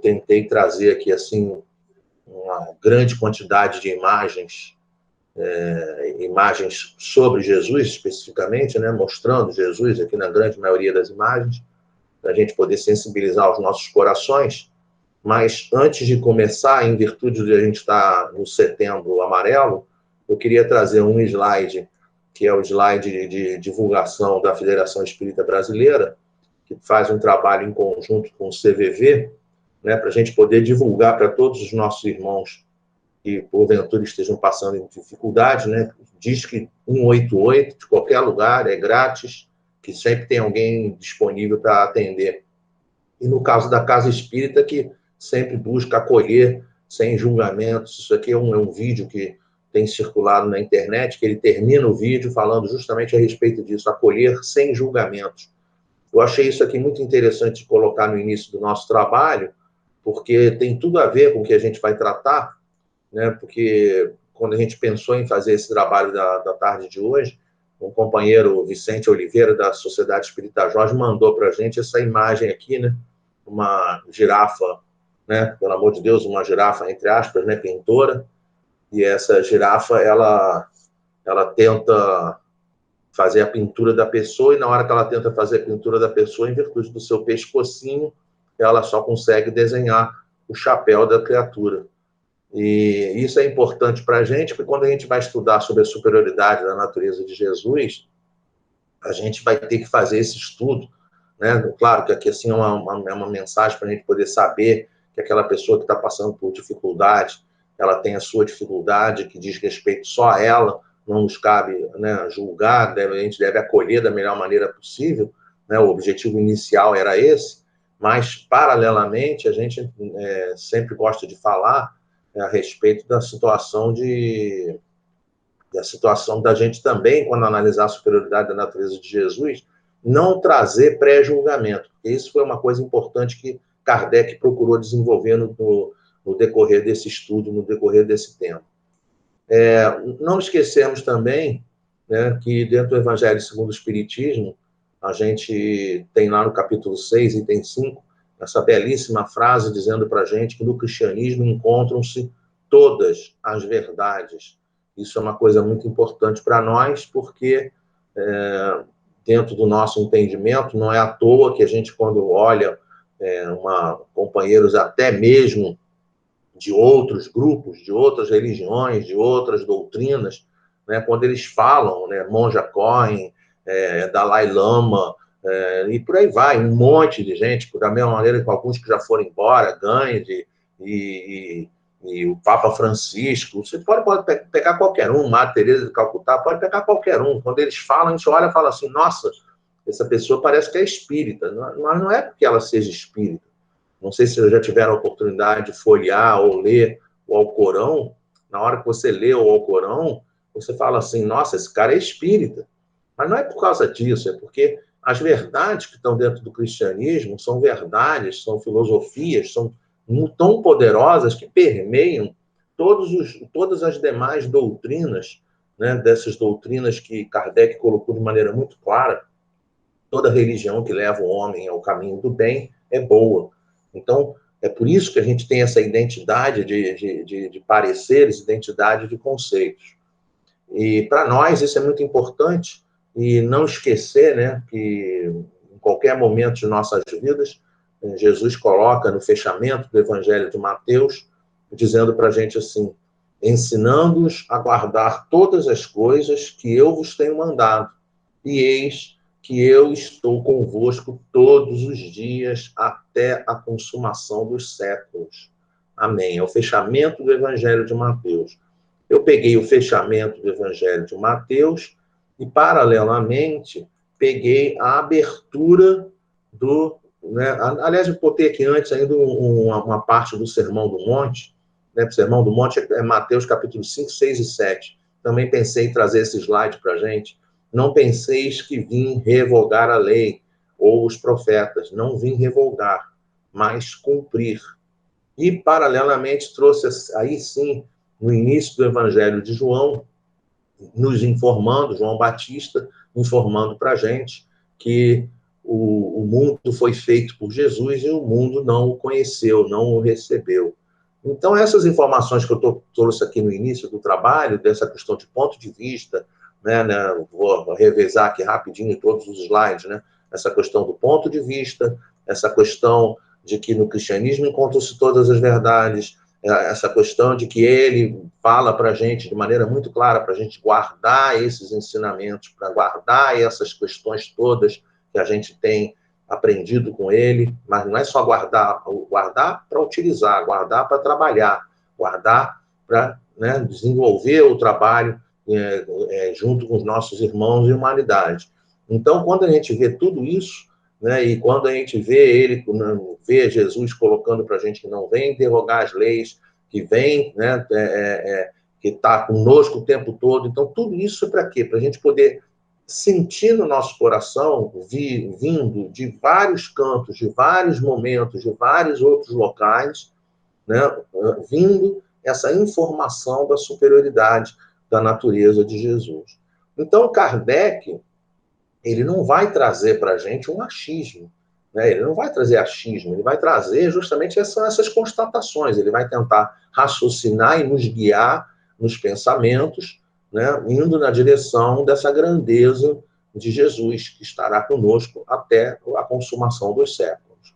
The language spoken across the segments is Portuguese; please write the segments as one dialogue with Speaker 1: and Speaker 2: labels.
Speaker 1: tentei trazer aqui, assim, uma grande quantidade de imagens, imagens sobre Jesus, especificamente, né, mostrando Jesus aqui na grande maioria das imagens, para a gente poder sensibilizar os nossos corações. Mas, antes de começar, em virtude de a gente estar no Setembro Amarelo, eu queria trazer um slide, que é o slide de divulgação da Federação Espírita Brasileira, que faz um trabalho em conjunto com o CVV, né, para a gente poder divulgar para todos os nossos irmãos que, porventura, estejam passando em dificuldade, né? Diz que 188, de qualquer lugar, é grátis, que sempre tem alguém disponível para atender. E no caso da Casa Espírita, que sempre busca acolher sem julgamentos. Isso aqui é um vídeo que tem circulado na internet, que ele termina o vídeo falando justamente a respeito disso, acolher sem julgamentos. Eu achei isso aqui muito interessante de colocar no início do nosso trabalho, porque tem tudo a ver com o que a gente vai tratar, né? Porque quando a gente pensou em fazer esse trabalho da tarde de hoje, um companheiro, Vicente Oliveira, da Sociedade Espírita Jorge, mandou para a gente essa imagem aqui, né? Uma girafa, né? Pelo amor de Deus, uma girafa, entre aspas, né? Pintora, e essa girafa, ela tenta fazer a pintura da pessoa, e na hora que ela tenta fazer a pintura da pessoa, em virtude do seu pescocinho, ela só consegue desenhar o chapéu da criatura. E isso é importante para a gente, porque quando a gente vai estudar sobre a superioridade da natureza de Jesus, a gente vai ter que fazer esse estudo, né? Claro que aqui assim, é uma mensagem para a gente poder saber que aquela pessoa que está passando por dificuldade, ela tem a sua dificuldade, que diz respeito só a ela, não nos cabe, né, julgar, a gente deve acolher da melhor maneira possível, né? O objetivo inicial era esse, mas, paralelamente, a gente sempre gosta de falar a respeito da situação da gente também, quando analisar a superioridade da natureza de Jesus, não trazer pré-julgamento. Isso foi uma coisa importante que Kardec procurou desenvolver no decorrer desse estudo, no decorrer desse tempo. Não esquecemos também, né, que dentro do Evangelho segundo o Espiritismo, a gente tem lá no capítulo 6, item 5, essa belíssima frase dizendo para a gente que no cristianismo encontram-se todas as verdades. Isso é uma coisa muito importante para nós, porque dentro do nosso entendimento, não é à toa que a gente, quando olha companheiros até mesmo de outros grupos, de outras religiões, de outras doutrinas, né, quando eles falam, né, Monja Coen, Dalai Lama, e por aí vai, um monte de gente, da mesma maneira que alguns que já foram embora, Gandhi e o Papa Francisco, você pode pegar qualquer um, Madre Teresa de Calcutá, pode pegar qualquer um. Quando eles falam, a gente olha e fala assim, nossa, essa pessoa parece que é espírita, mas não é porque ela seja espírita. Não sei se vocês já tiveram a oportunidade de folhear ou ler o Alcorão. Na hora que você lê o Alcorão, você fala assim, nossa, esse cara é espírita. Mas não é por causa disso, é porque as verdades que estão dentro do cristianismo são verdades, são filosofias, são tão poderosas que permeiam todas as demais doutrinas, né, dessas doutrinas que Kardec colocou de maneira muito clara. Toda religião que leva o homem ao caminho do bem é boa. Então, é por isso que a gente tem essa identidade de pareceres, identidade de conceitos. E, para nós, isso é muito importante, e não esquecer, né, que em qualquer momento de nossas vidas, Jesus coloca no fechamento do Evangelho de Mateus, dizendo para a gente assim, ensinando-os a guardar todas as coisas que eu vos tenho mandado, e eis que eu estou convosco todos os dias até a consumação dos séculos. Amém. É o fechamento do Evangelho de Mateus. Eu peguei o fechamento do Evangelho de Mateus e, paralelamente, peguei a abertura do... Né? Aliás, eu botei aqui antes ainda uma parte do Sermão do Monte. Né? O Sermão do Monte é Mateus capítulo 5, 6 e 7. Também pensei em trazer esse slide para a gente. Não penseis que vim revogar a lei ou os profetas. Não vim revogar, mas cumprir. E, paralelamente, trouxe aí sim, no início do Evangelho de João, nos informando, João Batista, informando para a gente que o mundo foi feito por Jesus e o mundo não o conheceu, não o recebeu. Então, essas informações que eu trouxe aqui no início do trabalho, dessa questão de ponto de vista, né, vou revezar aqui rapidinho todos os slides, né, essa questão do ponto de vista, essa questão de que no cristianismo encontram-se todas as verdades, essa questão de que ele fala para a gente de maneira muito clara, para a gente guardar esses ensinamentos, para guardar essas questões todas que a gente tem aprendido com ele, mas não é só guardar para utilizar, guardar para trabalhar, guardar para, né, desenvolver o trabalho junto com os nossos irmãos em humanidade. Então, quando a gente vê tudo isso, né, e quando a gente vê Jesus colocando para a gente que não vem derrogar as leis, que vem, né, que está conosco o tempo todo, então tudo isso é para quê? Para a gente poder sentir no nosso coração, vindo de vários cantos, de vários momentos, de vários outros locais, né, vindo essa informação da superioridade da natureza de Jesus. Então, Kardec, ele não vai trazer para a gente um achismo, né? Ele não vai trazer achismo, ele vai trazer justamente essas constatações, ele vai tentar raciocinar e nos guiar nos pensamentos, né, indo na direção dessa grandeza de Jesus, que estará conosco até a consumação dos séculos.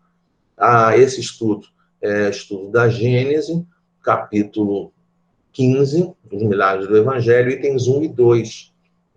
Speaker 1: Esse estudo é estudo da Gênese, capítulo 15, dos Milagres do Evangelho, itens 1 e 2.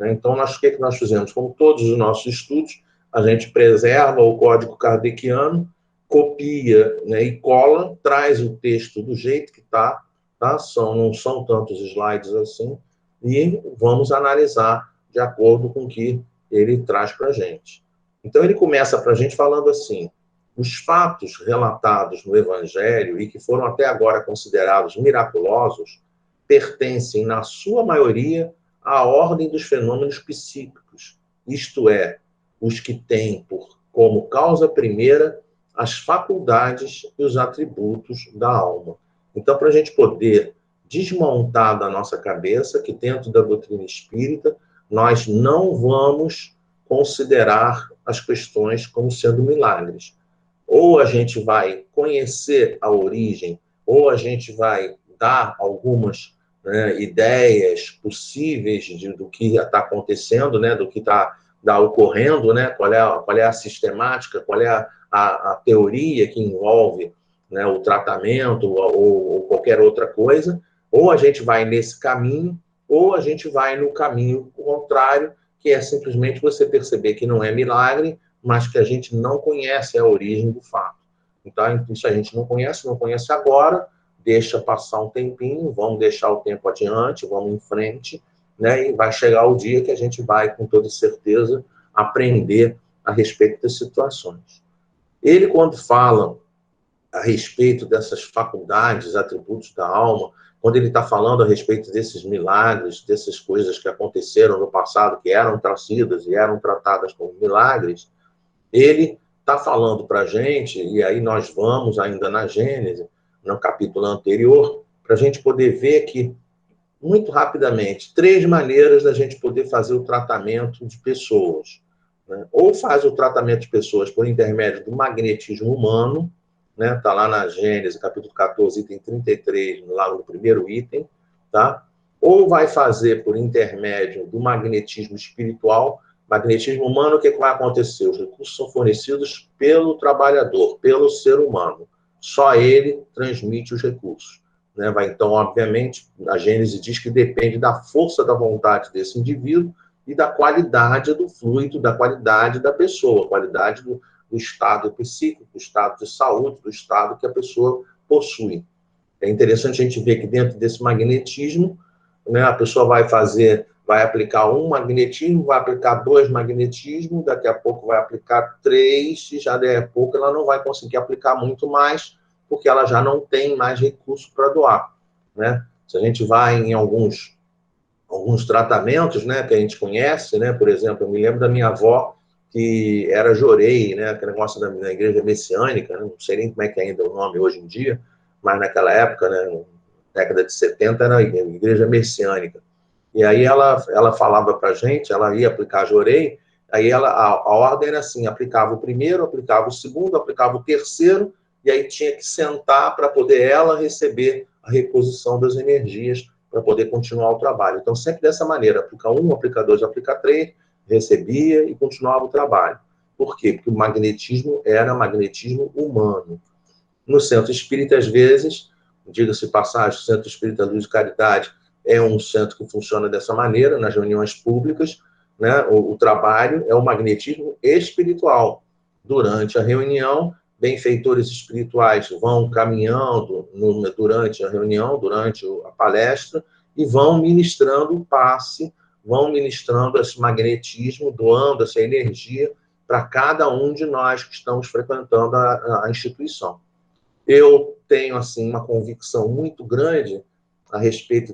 Speaker 1: Então, o que nós fizemos? Como todos os nossos estudos, a gente preserva o código kardeciano, copia, né, e cola, traz o texto do jeito que está, tá? Não são tantos slides assim, e vamos analisar de acordo com o que ele traz para a gente. Então, ele começa para a gente falando assim: os fatos relatados no Evangelho e que foram até agora considerados miraculosos pertencem, na sua maioria, à ordem dos fenômenos psíquicos, isto é, os que têm como causa primeira as faculdades e os atributos da alma. Então, para a gente poder desmontar da nossa cabeça que dentro da doutrina espírita nós não vamos considerar as questões como sendo milagres. Ou a gente vai conhecer a origem, ou a gente vai dar algumas, né, ideias possíveis do que está acontecendo, né, do que está ocorrendo, né, qual é a sistemática, qual é a teoria que envolve, né, o tratamento ou qualquer outra coisa, ou a gente vai nesse caminho, ou a gente vai no caminho contrário, que é simplesmente você perceber que não é milagre, mas que a gente não conhece a origem do fato. Então, isso a gente não conhece agora, deixa passar um tempinho, vamos deixar o tempo adiante, vamos em frente, né? E vai chegar o dia que a gente vai, com toda certeza, aprender a respeito das situações. Ele, quando fala a respeito dessas faculdades, atributos da alma, quando ele está falando a respeito desses milagres, dessas coisas que aconteceram no passado, que eram trazidas e eram tratadas como milagres, ele está falando para a gente, e aí nós vamos ainda na Gênese, no capítulo anterior, para a gente poder ver que, muito rapidamente, 3 maneiras da gente poder fazer o tratamento de pessoas, né? Ou faz o tratamento de pessoas por intermédio do magnetismo humano, né? Está lá na Gênese, capítulo 14, item 33, lá no primeiro item, tá? Ou vai fazer por intermédio do magnetismo espiritual. Magnetismo humano, o que vai acontecer? Os recursos são fornecidos pelo trabalhador, pelo ser humano. Só ele transmite os recursos, né? Então, obviamente, a Gênese diz que depende da força da vontade desse indivíduo e da qualidade do fluido, da qualidade da pessoa, qualidade do estado psíquico, do estado de saúde, do estado que a pessoa possui. É interessante a gente ver que dentro desse magnetismo, né, a pessoa vai aplicar um magnetismo, vai aplicar 2 magnetismos, daqui a pouco vai aplicar 3, e já daqui a pouco ela não vai conseguir aplicar muito mais, porque ela já não tem mais recurso para doar, né? Se a gente vai em alguns tratamentos, né, que a gente conhece, né, por exemplo, eu me lembro da minha avó, que era jorei, né, aquele negócio da igreja messiânica, né, não sei nem como é que é ainda o nome hoje em dia, mas naquela época, né, década de 70, era a igreja messiânica. E aí ela falava para a gente, ela ia aplicar jorei, Aí a ordem era assim, aplicava o primeiro, aplicava o segundo, aplicava o terceiro, e aí tinha que sentar para poder ela receber a reposição das energias para poder continuar o trabalho. Então, sempre dessa maneira, aplica um, aplica dois, aplica três, recebia e continuava o trabalho. Por quê? Porque o magnetismo era magnetismo humano. No centro espírita, às vezes, diga-se passagem, o Centro Espírita Luz e Caridade é um centro que funciona dessa maneira, nas reuniões públicas, né? O trabalho é o magnetismo espiritual. Durante a reunião, benfeitores espirituais vão caminhando durante a reunião, durante a palestra, e vão ministrando o passe, vão ministrando esse magnetismo, doando essa energia para cada um de nós que estamos frequentando a instituição. Eu tenho assim uma convicção muito grande a respeito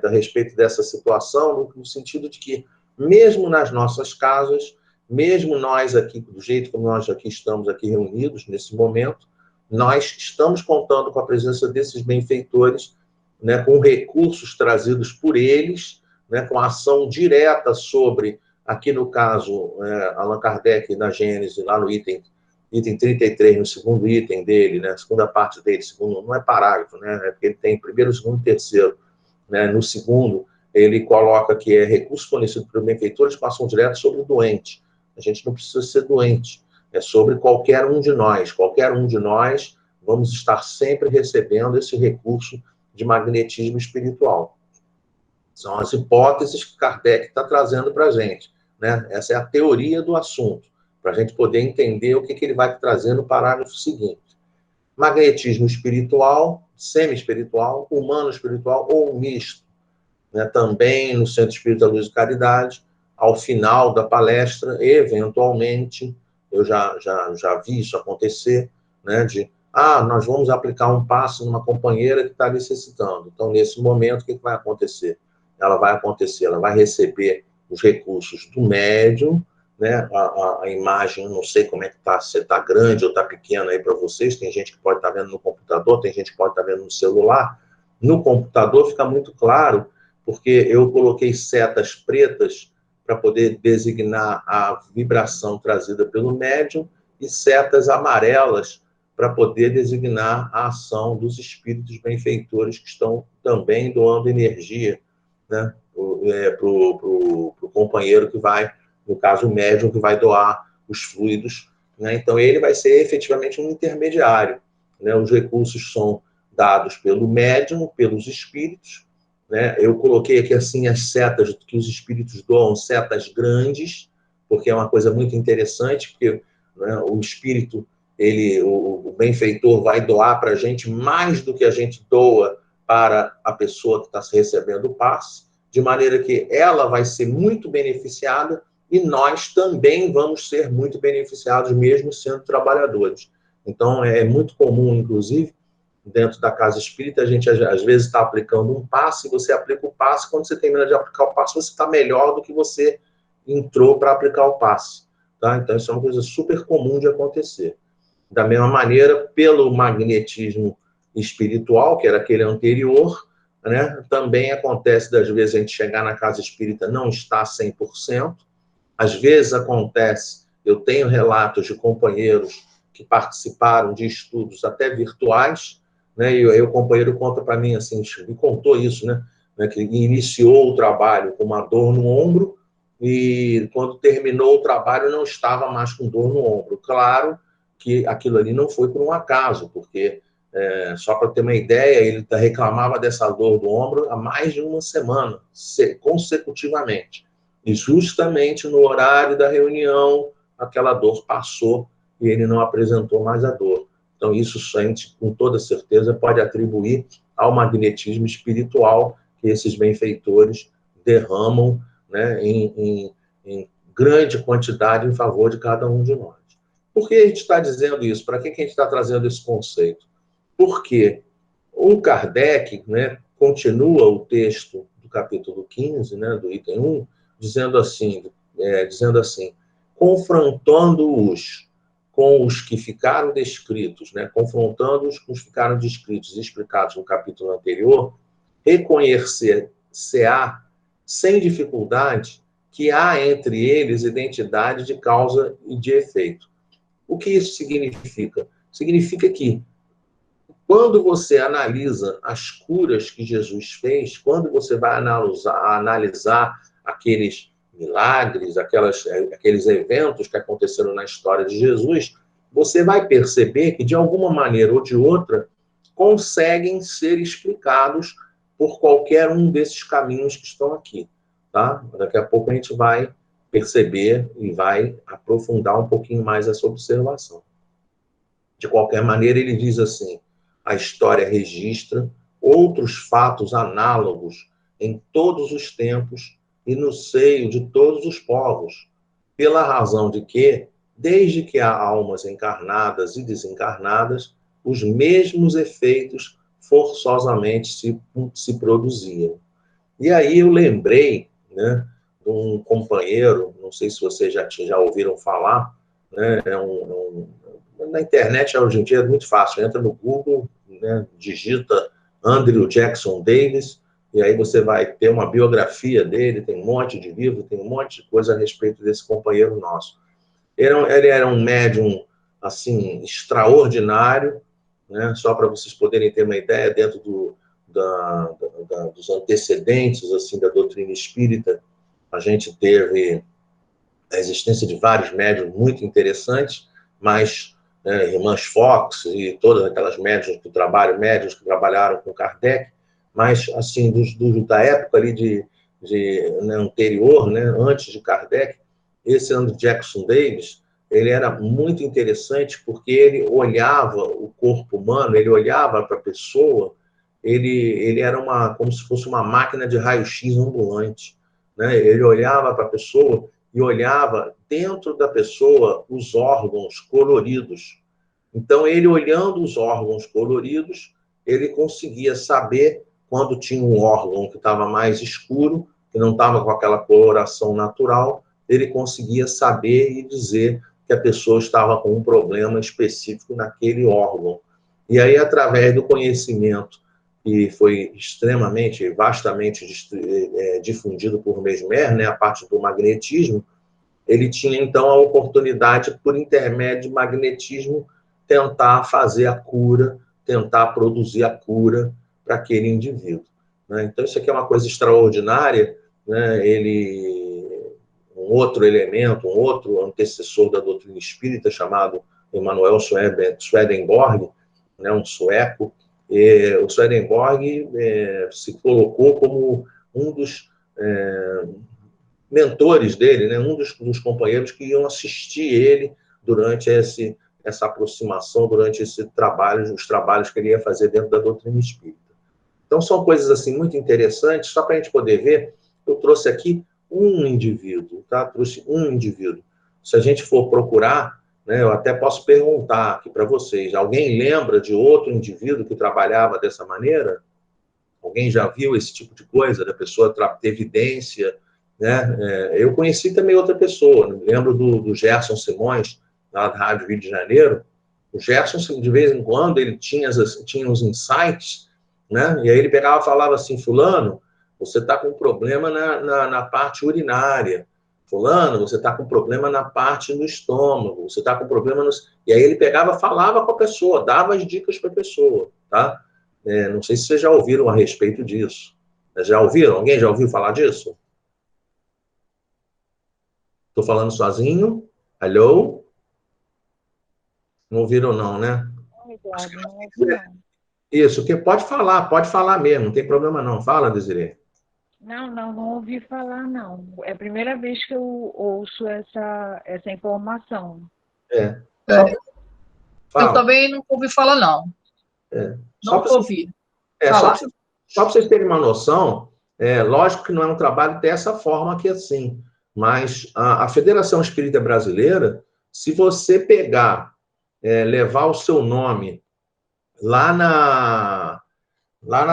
Speaker 1: a respeito dessa situação, no sentido de que, mesmo nas nossas casas, mesmo nós aqui, do jeito como nós aqui estamos aqui reunidos nesse momento, nós estamos contando com a presença desses benfeitores, né, com recursos trazidos por eles, né, com ação direta sobre, aqui no caso, Allan Kardec, na Gênese, lá no item 33, no segundo item dele, né, segunda parte dele, segundo, não é parágrafo, né, é porque ele tem primeiro, segundo e terceiro, né, no segundo, ele coloca que recurso fornecido por benfeitores com ação direta sobre o doente. A gente não precisa ser doente, é sobre qualquer um de nós vamos estar sempre recebendo esse recurso de magnetismo espiritual. São as hipóteses que Kardec está trazendo para a gente, né? Essa é a teoria do assunto, para a gente poder entender o que ele vai trazer no parágrafo seguinte. Magnetismo espiritual, semi-espiritual, humano-espiritual ou misto. Né? Também no Centro Espírita Luz e Caridade, ao final da palestra, eventualmente, eu já vi isso acontecer, né? Nós vamos aplicar um passe numa companheira que está necessitando. Então, nesse momento, o que vai acontecer? Ela vai receber os recursos do médium, né? A imagem, eu não sei como é que está, se está grande ou está pequena aí para vocês, tem gente que pode estar vendo no computador, tem gente que pode estar vendo no celular. No computador fica muito claro, porque eu coloquei setas pretas para poder designar a vibração trazida pelo médium e setas amarelas para poder designar a ação dos espíritos benfeitores que estão também doando energia, né, para o companheiro que vai, no caso o médium, que vai doar os fluidos, né? Então ele vai ser efetivamente um intermediário, né? Os recursos são dados pelo médium, pelos espíritos, né? Eu coloquei aqui assim as setas que os espíritos doam, setas grandes, porque é uma coisa muito interessante, porque, né, o espírito, o benfeitor vai doar para a gente mais do que a gente doa para a pessoa que está recebendo o passe, de maneira que ela vai ser muito beneficiada e nós também vamos ser muito beneficiados, mesmo sendo trabalhadores. Então, é muito comum, inclusive, dentro da casa espírita, a gente às vezes está aplicando um passe, você aplica o passe, quando você termina de aplicar o passe, você está melhor do que você entrou para aplicar o passe. Tá? Então, isso é uma coisa super comum de acontecer. Da mesma maneira, pelo magnetismo espiritual, que era aquele anterior, né, também acontece, das vezes, a gente chegar na casa espírita não está 100%. Às vezes acontece, eu tenho relatos de companheiros que participaram de estudos até virtuais, né, e aí o companheiro conta para mim, assim, me contou isso, né, que iniciou o trabalho com uma dor no ombro e quando terminou o trabalho não estava mais com dor no ombro. Claro que aquilo ali não foi por um acaso, porque, só para ter uma ideia, ele reclamava dessa dor do ombro há mais de uma semana, consecutivamente. E justamente no horário da reunião, aquela dor passou e ele não apresentou mais a dor. Então, isso a gente, com toda certeza, pode atribuir ao magnetismo espiritual que esses benfeitores derramam, né, em grande quantidade em favor de cada um de nós. Por que a gente está dizendo isso? Para que a gente está trazendo esse conceito? Porque o Kardec, né, continua o texto do capítulo 15, né, do item 1, dizendo assim, confrontando-os com os que ficaram descritos, né, confrontando-os com os que ficaram descritos e explicados no capítulo anterior, reconhecer-se-á sem dificuldade que há entre eles identidade de causa e de efeito. O que isso significa? Significa que, quando você analisa as curas que Jesus fez, quando você vai analisar aqueles milagres, aqueles eventos que aconteceram na história de Jesus, você vai perceber que, de alguma maneira ou de outra, conseguem ser explicados por qualquer um desses caminhos que estão aqui. Tá? Daqui a pouco a gente vai perceber e vai aprofundar um pouquinho mais essa observação. De qualquer maneira, ele diz assim: a história registra outros fatos análogos em todos os tempos e no seio de todos os povos, pela razão de que, desde que há almas encarnadas e desencarnadas, os mesmos efeitos forçosamente se produziam. E aí eu lembrei, né, de um companheiro, não sei se vocês já ouviram falar, né, na internet hoje em dia é muito fácil, entra no Google, né, digita Andrew Jackson Davis, e aí você vai ter uma biografia dele, tem um monte de livro, tem um monte de coisa a respeito desse companheiro nosso. Ele era um médium, assim, extraordinário, né, só para vocês poderem ter uma ideia, dentro dos antecedentes, assim, da doutrina espírita, a gente teve a existência de vários médiums muito interessantes, mas irmãs Fox e todas aquelas médiums que trabalharam com Kardec, mas, assim, da época ali né, anterior, né, antes de Kardec, esse Andrew Jackson Davis, ele era muito interessante porque ele olhava o corpo humano, ele olhava para a pessoa, ele era como se fosse uma máquina de raio-x ambulante, né? Ele olhava para a pessoa e olhava dentro da pessoa os órgãos coloridos. Então, ele olhando os órgãos coloridos, ele conseguia saber quando tinha um órgão que estava mais escuro, que não estava com aquela coloração natural, ele conseguia saber e dizer que a pessoa estava com um problema específico naquele órgão. E aí, através do conhecimento que foi extremamente, vastamente difundido por Mesmer, né, a parte do magnetismo, ele tinha, então, a oportunidade, por intermédio de magnetismo, tentar fazer a cura, tentar produzir a cura para aquele indivíduo. Né? Então, isso aqui é uma coisa extraordinária, né? Um outro elemento, um outro antecessor da doutrina espírita, chamado Emanuel Swedenborg, né, um sueco. O Swedenborg se colocou como um dos mentores dele, né, um dos companheiros que iam assistir ele durante essa aproximação, durante os trabalhos que ele ia fazer dentro da doutrina espírita. Então, são coisas assim muito interessantes, só para a gente poder ver. Eu trouxe aqui um indivíduo, tá? Trouxe um indivíduo. Se a gente for procurar, né, eu até posso perguntar aqui para vocês: alguém lembra de outro indivíduo que trabalhava dessa maneira? Alguém já viu esse tipo de coisa, da pessoa ter evidência, né? Eu conheci também outra pessoa, me lembro do Gerson Simões, lá da Rádio Rio de Janeiro. O Gerson, de vez em quando, ele tinha uns insights, né? E aí ele pegava e falava assim: fulano, você está com problema na parte urinária. Fulano, você está com problema na parte do estômago. Você está com problema nos... E aí ele pegava, falava com a pessoa, dava as dicas para a pessoa, tá? Não sei se vocês já ouviram a respeito disso. Já ouviram? Alguém já ouviu falar disso? Estou falando sozinho? Alô? Não ouviram não, né?
Speaker 2: Não, Eduardo, não ouvi, não.
Speaker 1: Isso, que pode falar mesmo, não tem problema não. Fala, Desirê.
Speaker 2: Não ouvi falar, não. É a primeira vez que eu ouço essa informação.
Speaker 1: Só,
Speaker 3: Eu também não ouvi falar, não. Não ouvi falar.
Speaker 1: Só para vocês terem uma noção, lógico que não é um trabalho dessa forma aqui assim, mas a Federação Espírita Brasileira, se você pegar, levar o seu nome lá na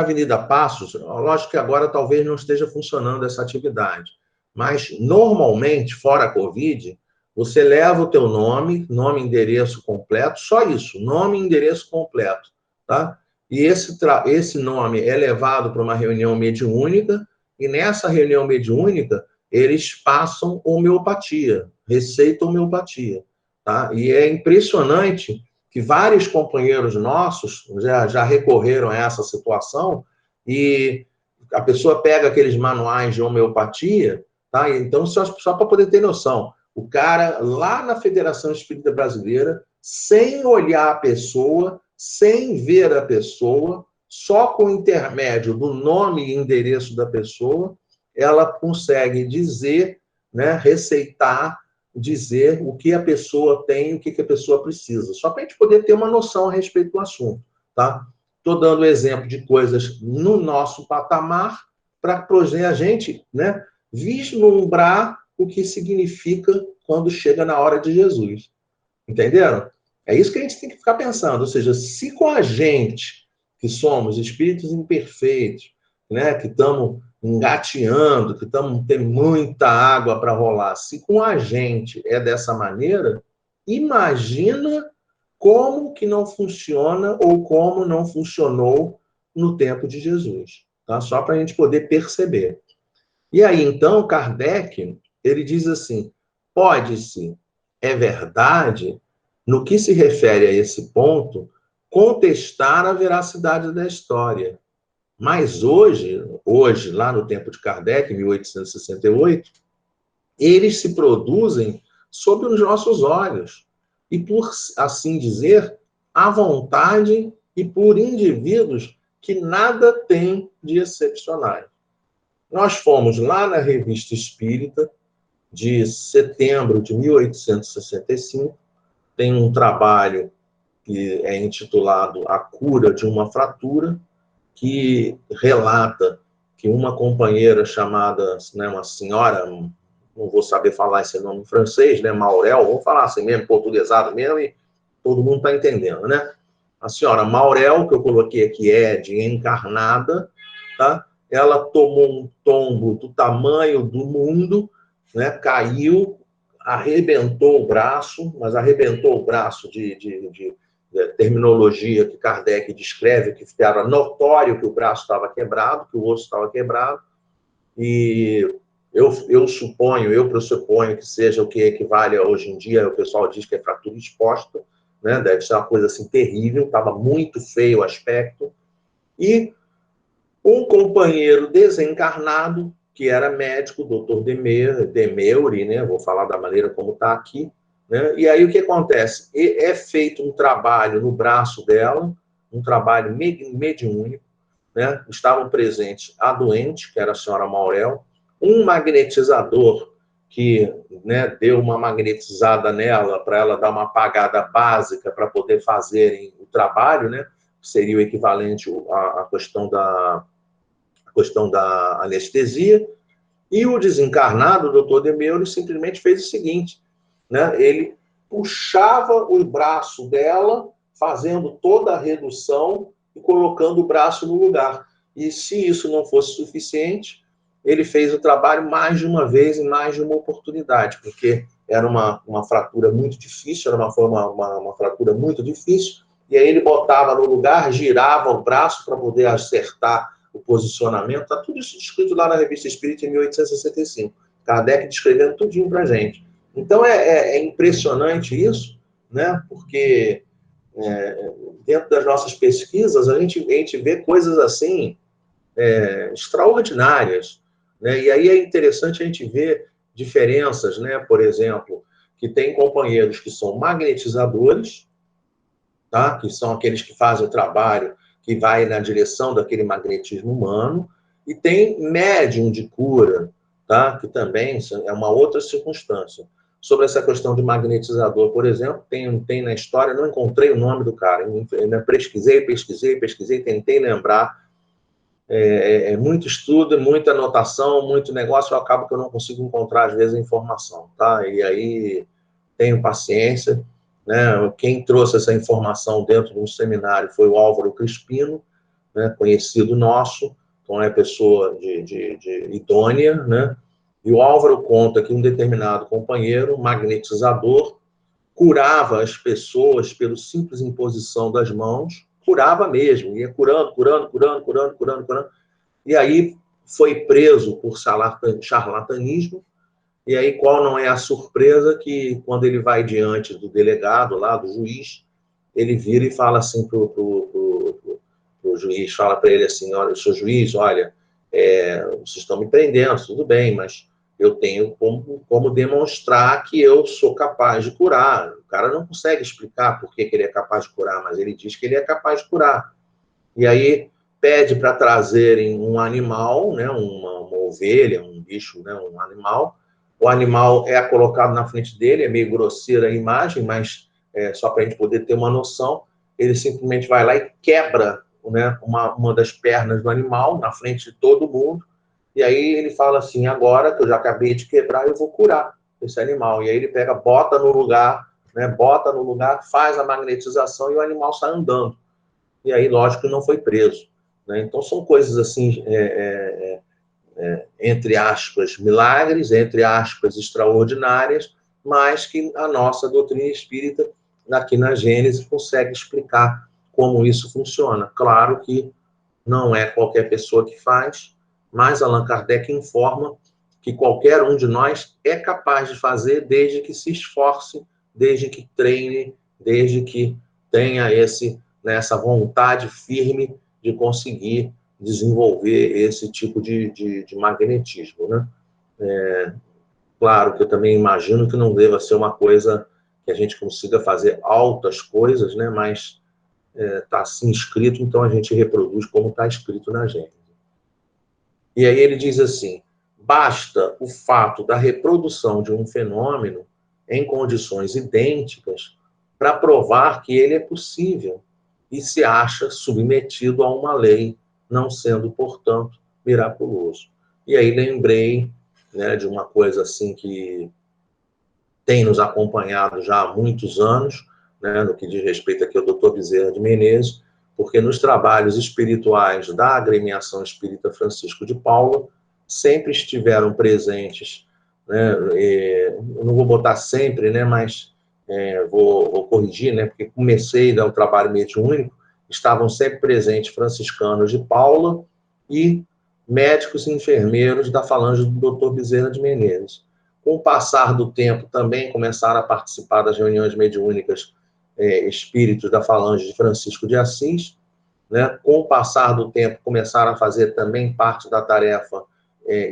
Speaker 1: Avenida Passos, lógico que agora talvez não esteja funcionando essa atividade, mas normalmente, fora a Covid, você leva o teu nome, endereço completo, só isso, nome e endereço completo, tá? E esse nome é levado para uma reunião mediúnica, e nessa reunião mediúnica, eles passam homeopatia, receita homeopatia, tá? E é impressionante que vários companheiros nossos já recorreram a essa situação e a pessoa pega aqueles manuais de homeopatia, tá? Então, só para poder ter noção, o cara lá na Federação Espírita Brasileira, sem olhar a pessoa, sem ver a pessoa, só com o intermédio do nome e endereço da pessoa, ela consegue dizer, né, receitar, dizer o que a pessoa tem, o que a pessoa precisa, só para a gente poder ter uma noção a respeito do assunto, tá? Estou dando exemplo de coisas no nosso patamar para a gente, né, vislumbrar o que significa quando chega na hora de Jesus. Entenderam? É isso que a gente tem que ficar pensando. Ou seja, se com a gente, que somos espíritos imperfeitos, né, que estamos engateando, que tem muita água para rolar, se com a gente é dessa maneira, imagina como que não funciona ou como não funcionou no tempo de Jesus. Tá? Só para a gente poder perceber. E aí, então, Kardec, ele diz assim, pode-se, é verdade, no que se refere a esse ponto, contestar a veracidade da história. Mas hoje, lá no tempo de Kardec, 1868, eles se produzem sob os nossos olhos. E, por assim dizer, à vontade e por indivíduos que nada têm de excepcionais. Nós fomos lá na Revista Espírita, de setembro de 1865, tem um trabalho que é intitulado A Cura de uma Fratura, que relata que uma companheira chamada, né, uma senhora, não vou saber falar esse nome em francês, né, Maurel, vou falar assim mesmo, portuguesado mesmo, e todo mundo está entendendo, né? A senhora Maurel, que eu coloquei aqui, é de encarnada, tá? Ela tomou um tombo do tamanho do mundo, né? Caiu, arrebentou o braço, mas arrebentou o braço de terminologia que Kardec descreve, que era notório que o braço estava quebrado, que o osso estava quebrado, e eu pressuponho que seja o que equivale hoje em dia, o pessoal diz que é fratura exposta, né? Deve ser uma coisa assim terrível, estava muito feio o aspecto, e um companheiro desencarnado, que era médico, doutor Demeuri, né? Vou falar da maneira como está aqui, né? E aí o que acontece? É feito um trabalho no braço dela, um trabalho mediúnico, né? Estavam presentes a doente, que era a senhora Maurel, um magnetizador que, né, deu uma magnetizada nela para ela dar uma apagada básica para poder fazerem o trabalho, né? Seria o equivalente à questão da anestesia. E o desencarnado, o doutor Demeuri, simplesmente fez o seguinte, né? Ele puxava o braço dela, fazendo toda a redução e colocando o braço no lugar. E se isso não fosse suficiente, ele fez o trabalho mais de uma vez em mais de uma oportunidade, porque era uma fratura muito difícil, era uma fratura muito difícil, e aí ele botava no lugar, girava o braço para poder acertar o posicionamento. Está tudo isso descrito lá na Revista Espírita em 1865. Kardec descrevendo tudinho para a gente. Então, é impressionante isso, né? Porque dentro das nossas pesquisas, a gente vê coisas assim extraordinárias, né? E aí é interessante a gente ver diferenças, né? Por exemplo, que tem companheiros que são magnetizadores, tá? Que são aqueles que fazem o trabalho que vai na direção daquele magnetismo humano, e tem médium de cura, tá? Que também é uma outra circunstância. Sobre essa questão de magnetizador, por exemplo, tem na história, não encontrei o nome do cara, eu pesquisei, tentei lembrar, muito estudo, muita anotação, muito negócio, eu acabo que eu não consigo encontrar, às vezes, a informação, tá? E aí, tenho paciência, né? Quem trouxe essa informação dentro de um seminário foi o Álvaro Crispino, né? Conhecido nosso, então é pessoa de idônea, né? E o Álvaro conta que um determinado companheiro, magnetizador, curava as pessoas pelo simples imposição das mãos, curava mesmo, ia curando, e aí foi preso por charlatanismo, e aí qual não é a surpresa que quando ele vai diante do delegado lá, do juiz, ele vira e fala assim pro juiz, fala para ele assim, olha, seu juiz, olha, vocês estão me prendendo, tudo bem, mas eu tenho como demonstrar que eu sou capaz de curar. O cara não consegue explicar por que ele é capaz de curar, mas ele diz que ele é capaz de curar. E aí pede para trazerem um animal, né, uma ovelha, um bicho, né, um animal. O animal é colocado na frente dele, é meio grosseira a imagem, mas só para a gente poder ter uma noção, ele simplesmente vai lá e quebra, né, uma das pernas do animal na frente de todo mundo, e aí ele fala assim, agora que eu já acabei de quebrar, eu vou curar esse animal. E aí ele pega, bota no lugar, faz a magnetização e o animal sai andando. E aí, lógico, que não foi preso, né? Então, são coisas assim, entre aspas, milagres, entre aspas, extraordinárias, mas que a nossa doutrina espírita, aqui na Gênesis, consegue explicar como isso funciona. Claro que não é qualquer pessoa que faz, mas Allan Kardec informa que qualquer um de nós é capaz de fazer desde que se esforce, desde que treine, desde que tenha essa vontade firme de conseguir desenvolver esse tipo de magnetismo, né? Claro que eu também imagino que não deva ser uma coisa que a gente consiga fazer altas coisas, né? Mas está assim escrito, então a gente reproduz como está escrito na Gênesis. E aí ele diz assim, basta o fato da reprodução de um fenômeno em condições idênticas para provar que ele é possível e se acha submetido a uma lei, não sendo, portanto, miraculoso. E aí lembrei, né, de uma coisa assim que tem nos acompanhado já há muitos anos, né, no que diz respeito aqui ao Dr. Bezerra de Menezes, porque nos trabalhos espirituais da Agremiação Espírita Francisco de Paula sempre estiveram presentes, né, eu não vou botar sempre, né, mas vou corrigir, né, porque comecei a dar um trabalho mediúnico, estavam sempre presentes franciscanos de Paula e médicos e enfermeiros da falange do Dr. Bezerra de Menezes. Com o passar do tempo, também começaram a participar das reuniões mediúnicas espíritos da falange de Francisco de Assis, né? Com o passar do tempo, começaram a fazer também parte da tarefa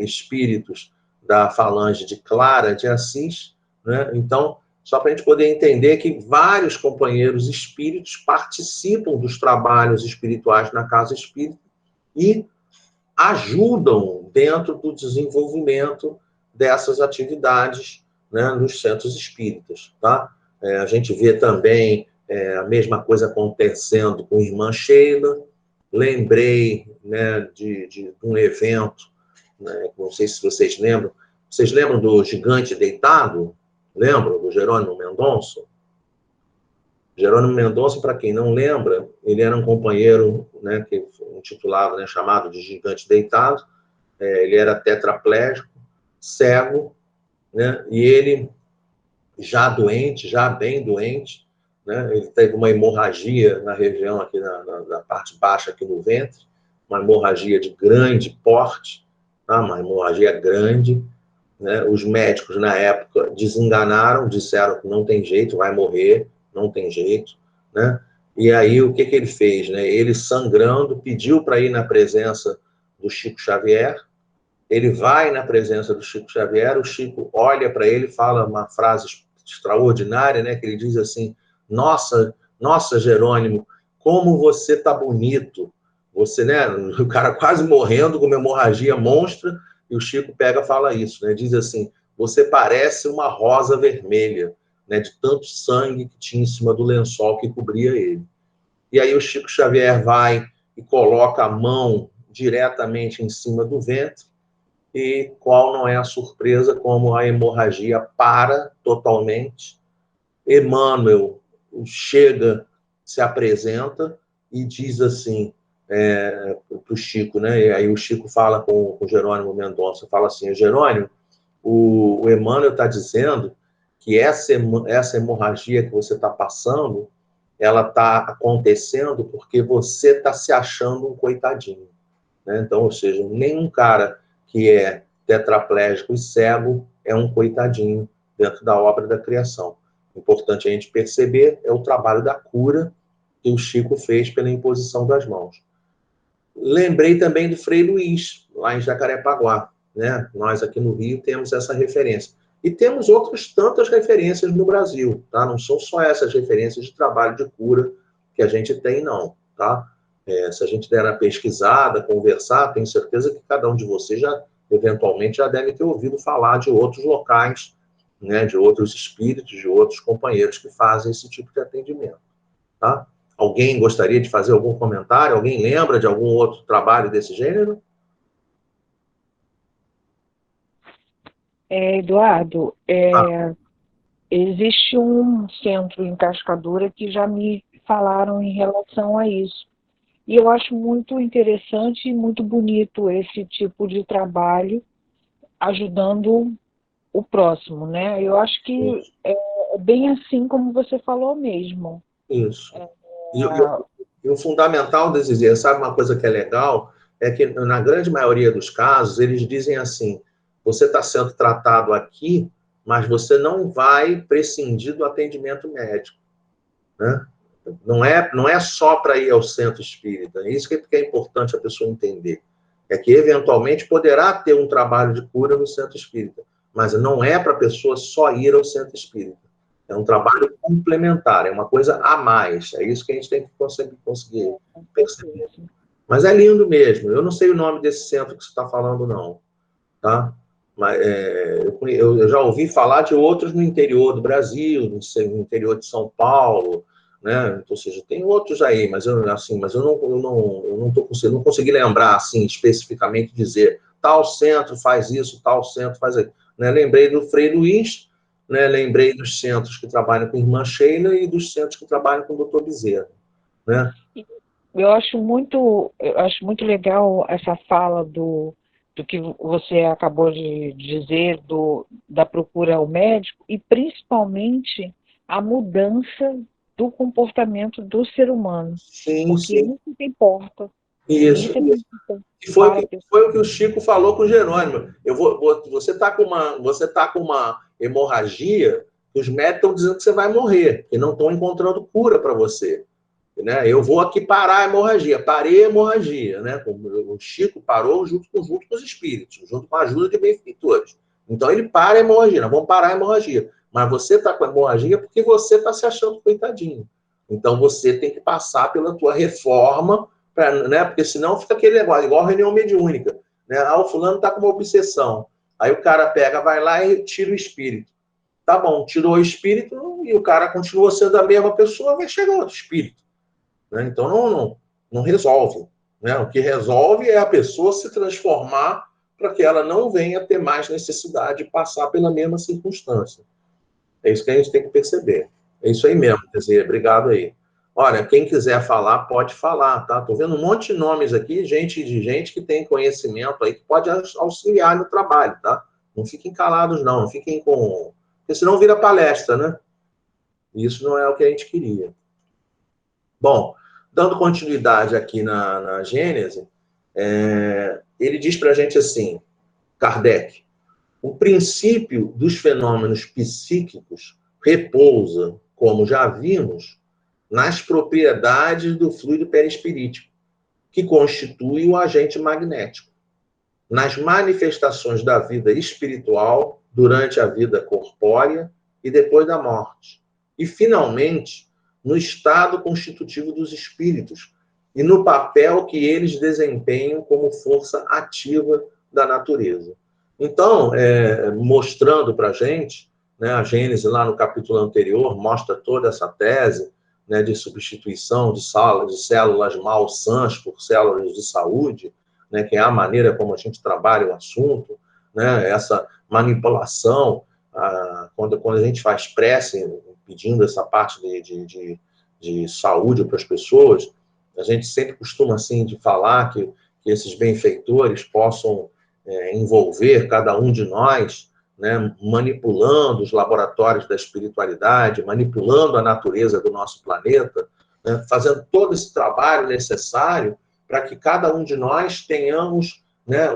Speaker 1: espíritos da falange de Clara de Assis, né? Então, só para a gente poder entender que vários companheiros espíritos participam dos trabalhos espirituais na casa espírita e ajudam dentro do desenvolvimento dessas atividades, né, nos centros espíritas, tá? A gente vê também a mesma coisa acontecendo com a irmã Sheila. Lembrei, né, de um evento, né, não sei se vocês lembram. Vocês lembram do Gigante Deitado? Lembram do Jerônimo Mendonça? Jerônimo Mendonça, para quem não lembra, ele era um companheiro, né, que intitulado, né, chamado de Gigante Deitado. Ele era tetraplégico, cego, né, e ele já doente, já bem doente, né, ele teve uma hemorragia na região aqui na parte baixa aqui do ventre, uma hemorragia de grande porte, tá, uma hemorragia grande, né, os médicos na época desenganaram, disseram que não tem jeito, vai morrer, não tem jeito, né? E aí o que ele fez, né? Ele sangrando pediu para ir na presença do Chico Xavier. Ele vai na presença do Chico Xavier, o Chico olha para ele, fala uma frase extraordinária, né? Que ele diz assim: nossa, Jerônimo, como você tá bonito. Você, né? O cara quase morrendo com uma hemorragia monstra. E o Chico pega e fala isso, né? Diz assim: você parece uma rosa vermelha, né? De tanto sangue que tinha em cima do lençol que cobria ele. E aí o Chico Xavier vai e coloca a mão diretamente em cima do ventre, e qual não é a surpresa, como a hemorragia para totalmente. Emmanuel chega, se apresenta e diz assim para o Chico, né? E aí o Chico fala com o Jerônimo Mendonça, fala assim: Jerônimo, o Emmanuel está dizendo que essa hemorragia que você está passando, ela está acontecendo porque você está se achando um coitadinho. né? Então, ou seja, nenhum cara que é tetraplégico e cego é um coitadinho dentro da obra da criação. Importante a gente perceber é o trabalho da cura que o Chico fez pela imposição das mãos. Lembrei também do Frei Luiz, lá em Jacarepaguá, né? Nós aqui no Rio temos essa referência. E temos outras tantas referências no Brasil, tá? Não são só essas referências de trabalho de cura que a gente tem, não, tá? Se a gente der uma pesquisada, conversar, tenho certeza que cada um de vocês já, eventualmente, já deve ter ouvido falar de outros locais, né? De outros espíritos, de outros companheiros que fazem esse tipo de atendimento, tá? Alguém gostaria de fazer algum comentário? Alguém lembra de algum outro trabalho desse gênero?
Speaker 2: Eduardo, existe um centro em Cascadura que já me falaram em relação a isso. E eu acho muito interessante e muito bonito esse tipo de trabalho ajudando o próximo, né? Eu acho que é bem assim como você falou mesmo.
Speaker 1: Isso. E o fundamental desses dias, sabe uma coisa que é legal? É que, na grande maioria dos casos, eles dizem assim, você está sendo tratado aqui, mas você não vai prescindir do atendimento médico, né? Não é só para ir ao centro espírita. É isso que é importante a pessoa entender. É que, eventualmente, poderá ter um trabalho de cura no centro espírita, mas não é para a pessoa só ir ao centro espírita. É um trabalho complementar, é uma coisa a mais. É isso que a gente tem que conseguir perceber. Mas é lindo mesmo. Eu não sei o nome desse centro que você está falando, não. Tá? Mas, eu já ouvi falar de outros no interior do Brasil, no interior de São Paulo, né? Ou seja, tem outros aí, mas eu não consegui lembrar assim, especificamente dizer tal centro faz isso, tal centro faz aquilo. Né? Lembrei do Frei Luiz, né? Lembrei dos centros que trabalham com Irmã Sheila e dos centros que trabalham com o Dr. Bezerra. Né?
Speaker 2: Eu acho muito legal essa fala do que você acabou de dizer, da procura ao médico, e principalmente a mudança do comportamento do ser humano.
Speaker 1: Sim,
Speaker 2: porque
Speaker 1: sim.
Speaker 2: isso que importa.
Speaker 1: Isso. E foi o que o Chico falou com o Jerônimo. Você está com uma hemorragia, os médicos estão dizendo que você vai morrer, que não estão encontrando cura para você. Né? Eu vou aqui parar a hemorragia. Parei a hemorragia. Né? O Chico parou junto com os espíritos, junto com a ajuda de benfeitores. Então ele para a hemorragia. Nós vamos parar a hemorragia. Mas você está com a hemorragia porque você está se achando coitadinho. Então você tem que passar pela tua reforma, né? Porque senão fica aquele negócio, igual reunião mediúnica. Né? O fulano está com uma obsessão. Aí o cara pega, vai lá e tira o espírito. Tá bom, tirou o espírito e o cara continua sendo a mesma pessoa, vai chegar outro espírito. Né? Então não resolve. Né? O que resolve é a pessoa se transformar para que ela não venha ter mais necessidade de passar pela mesma circunstância. É isso que a gente tem que perceber. É isso aí mesmo, quer dizer, obrigado aí. Olha, quem quiser falar, pode falar, tá? Estou vendo um monte de nomes aqui, gente que tem conhecimento aí, que pode auxiliar no trabalho, tá? Não fiquem calados, não fiquem com... Porque senão vira palestra, né? Isso não é o que a gente queria. Bom, dando continuidade aqui na Gênese, ele diz para a gente assim, Kardec, o princípio dos fenômenos psíquicos repousa, como já vimos, nas propriedades do fluido perispirítico, que constitui o agente magnético, nas manifestações da vida espiritual durante a vida corpórea e depois da morte, e, finalmente, no estado constitutivo dos espíritos e no papel que eles desempenham como força ativa da natureza. Então, mostrando para a gente, né, a Gênese, lá no capítulo anterior, mostra toda essa tese, né, de substituição de células mal-sãs por células de saúde, né, que é a maneira como a gente trabalha o assunto, né, essa manipulação, quando a gente faz prece, pedindo essa parte de saúde para as pessoas, a gente sempre costuma, assim, de falar que esses benfeitores possam envolver cada um de nós, né, manipulando os laboratórios da espiritualidade, manipulando a natureza do nosso planeta, né, fazendo todo esse trabalho necessário para que cada um de nós tenhamos, né,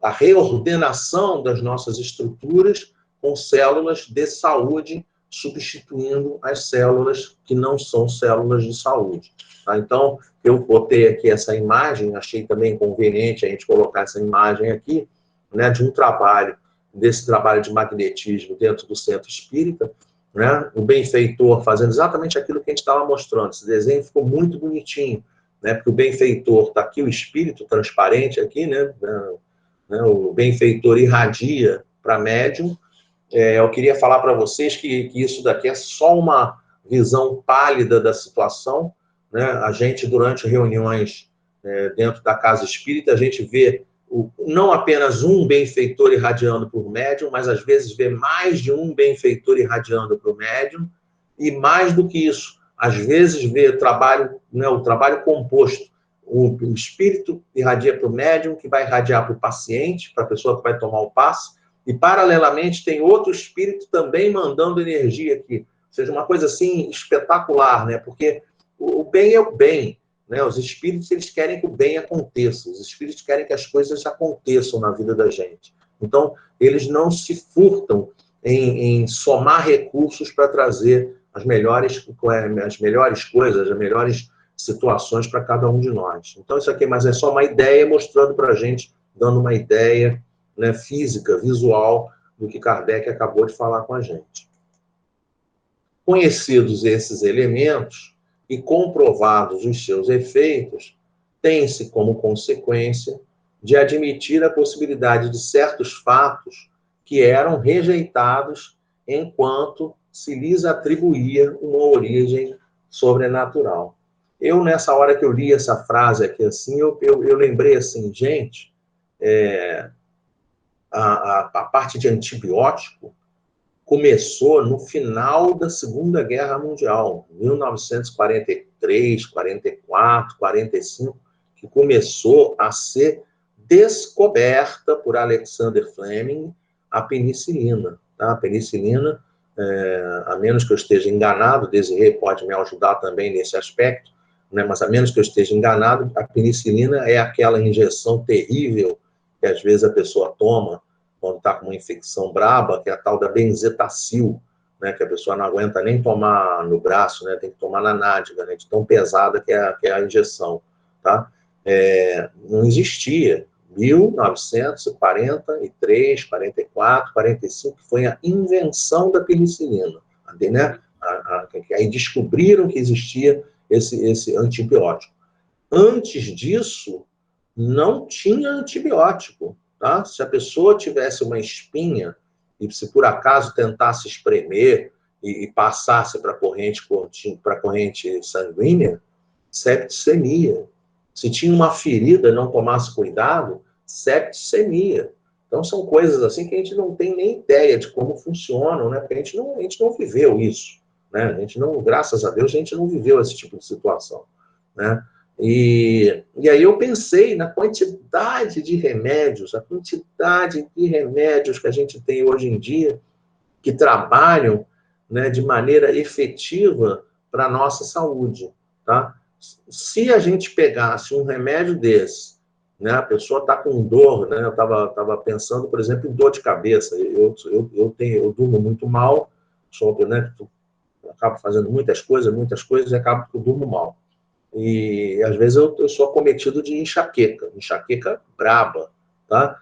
Speaker 1: a reordenação das nossas estruturas com células de saúde, substituindo as células que não são células de saúde. Tá? Então, eu botei aqui essa imagem, achei também conveniente a gente colocar essa imagem aqui, né, de um trabalho, desse trabalho de magnetismo dentro do centro espírita, né, o benfeitor fazendo exatamente aquilo que a gente estava mostrando. Esse desenho ficou muito bonitinho, né, porque o benfeitor está aqui, o espírito transparente aqui, né, o benfeitor irradia para médium. Eu queria falar para vocês que isso daqui é só uma visão pálida da situação, né? A gente, durante reuniões dentro da casa espírita, a gente vê não apenas um benfeitor irradiando para o médium, mas às vezes vê mais de um benfeitor irradiando para o médium, e mais do que isso, às vezes vê o trabalho composto. O espírito irradia para o médium, que vai irradiar para o paciente, para a pessoa que vai tomar o passe, e, paralelamente, tem outro espírito também mandando energia aqui. Ou seja, uma coisa assim espetacular, né? Porque o bem é o bem, né? Os espíritos, eles querem que o bem aconteça. Os espíritos querem que as coisas aconteçam na vida da gente. Então, eles não se furtam em somar recursos para trazer as melhores coisas, as melhores situações para cada um de nós. Então, isso aqui é só uma ideia mostrando para a gente, dando uma ideia, né, física, visual, do que Kardec acabou de falar com a gente. Conhecidos esses elementos e comprovados os seus efeitos, tem-se como consequência de admitir a possibilidade de certos fatos que eram rejeitados enquanto se lhes atribuía uma origem sobrenatural. Eu, nessa hora que eu li essa frase aqui, assim, eu lembrei assim, gente, a parte de antibiótico começou no final da Segunda Guerra Mundial, 1943, 44, 45, que começou a ser descoberta por Alexander Fleming a penicilina. Tá? A penicilina, a menos que eu esteja enganado, Desirê pode me ajudar também nesse aspecto, né? Mas a menos que eu esteja enganado, a penicilina é aquela injeção terrível que às vezes a pessoa toma quando está com uma infecção braba, que é a tal da benzetacil, né, que a pessoa não aguenta nem tomar no braço, né, tem que tomar na nádega, né, de tão pesada que é a injeção. Tá? Não existia. 1943, 44, 45, que foi a invenção da penicilina. Né? Aí descobriram que existia esse antibiótico. Antes disso, não tinha antibiótico. Tá? Se a pessoa tivesse uma espinha e se por acaso tentasse espremer e passasse para a corrente sanguínea, septicemia. Se tinha uma ferida e não tomasse cuidado, septicemia. Então são coisas assim que a gente não tem nem ideia de como funcionam, né? Porque a gente não viveu isso, né? A gente não, graças a Deus, a gente não viveu esse tipo de situação, né? E aí eu pensei na quantidade de remédios, que a gente tem hoje em dia, que trabalham, né, de maneira efetiva para a nossa saúde. Tá? Se a gente pegasse um remédio desse, né, a pessoa está com dor, né, eu estava pensando, por exemplo, em dor de cabeça. Eu durmo muito mal, né, acabo fazendo muitas coisas e acabo que eu durmo mal. E, às vezes, eu sou acometido de enxaqueca braba, tá?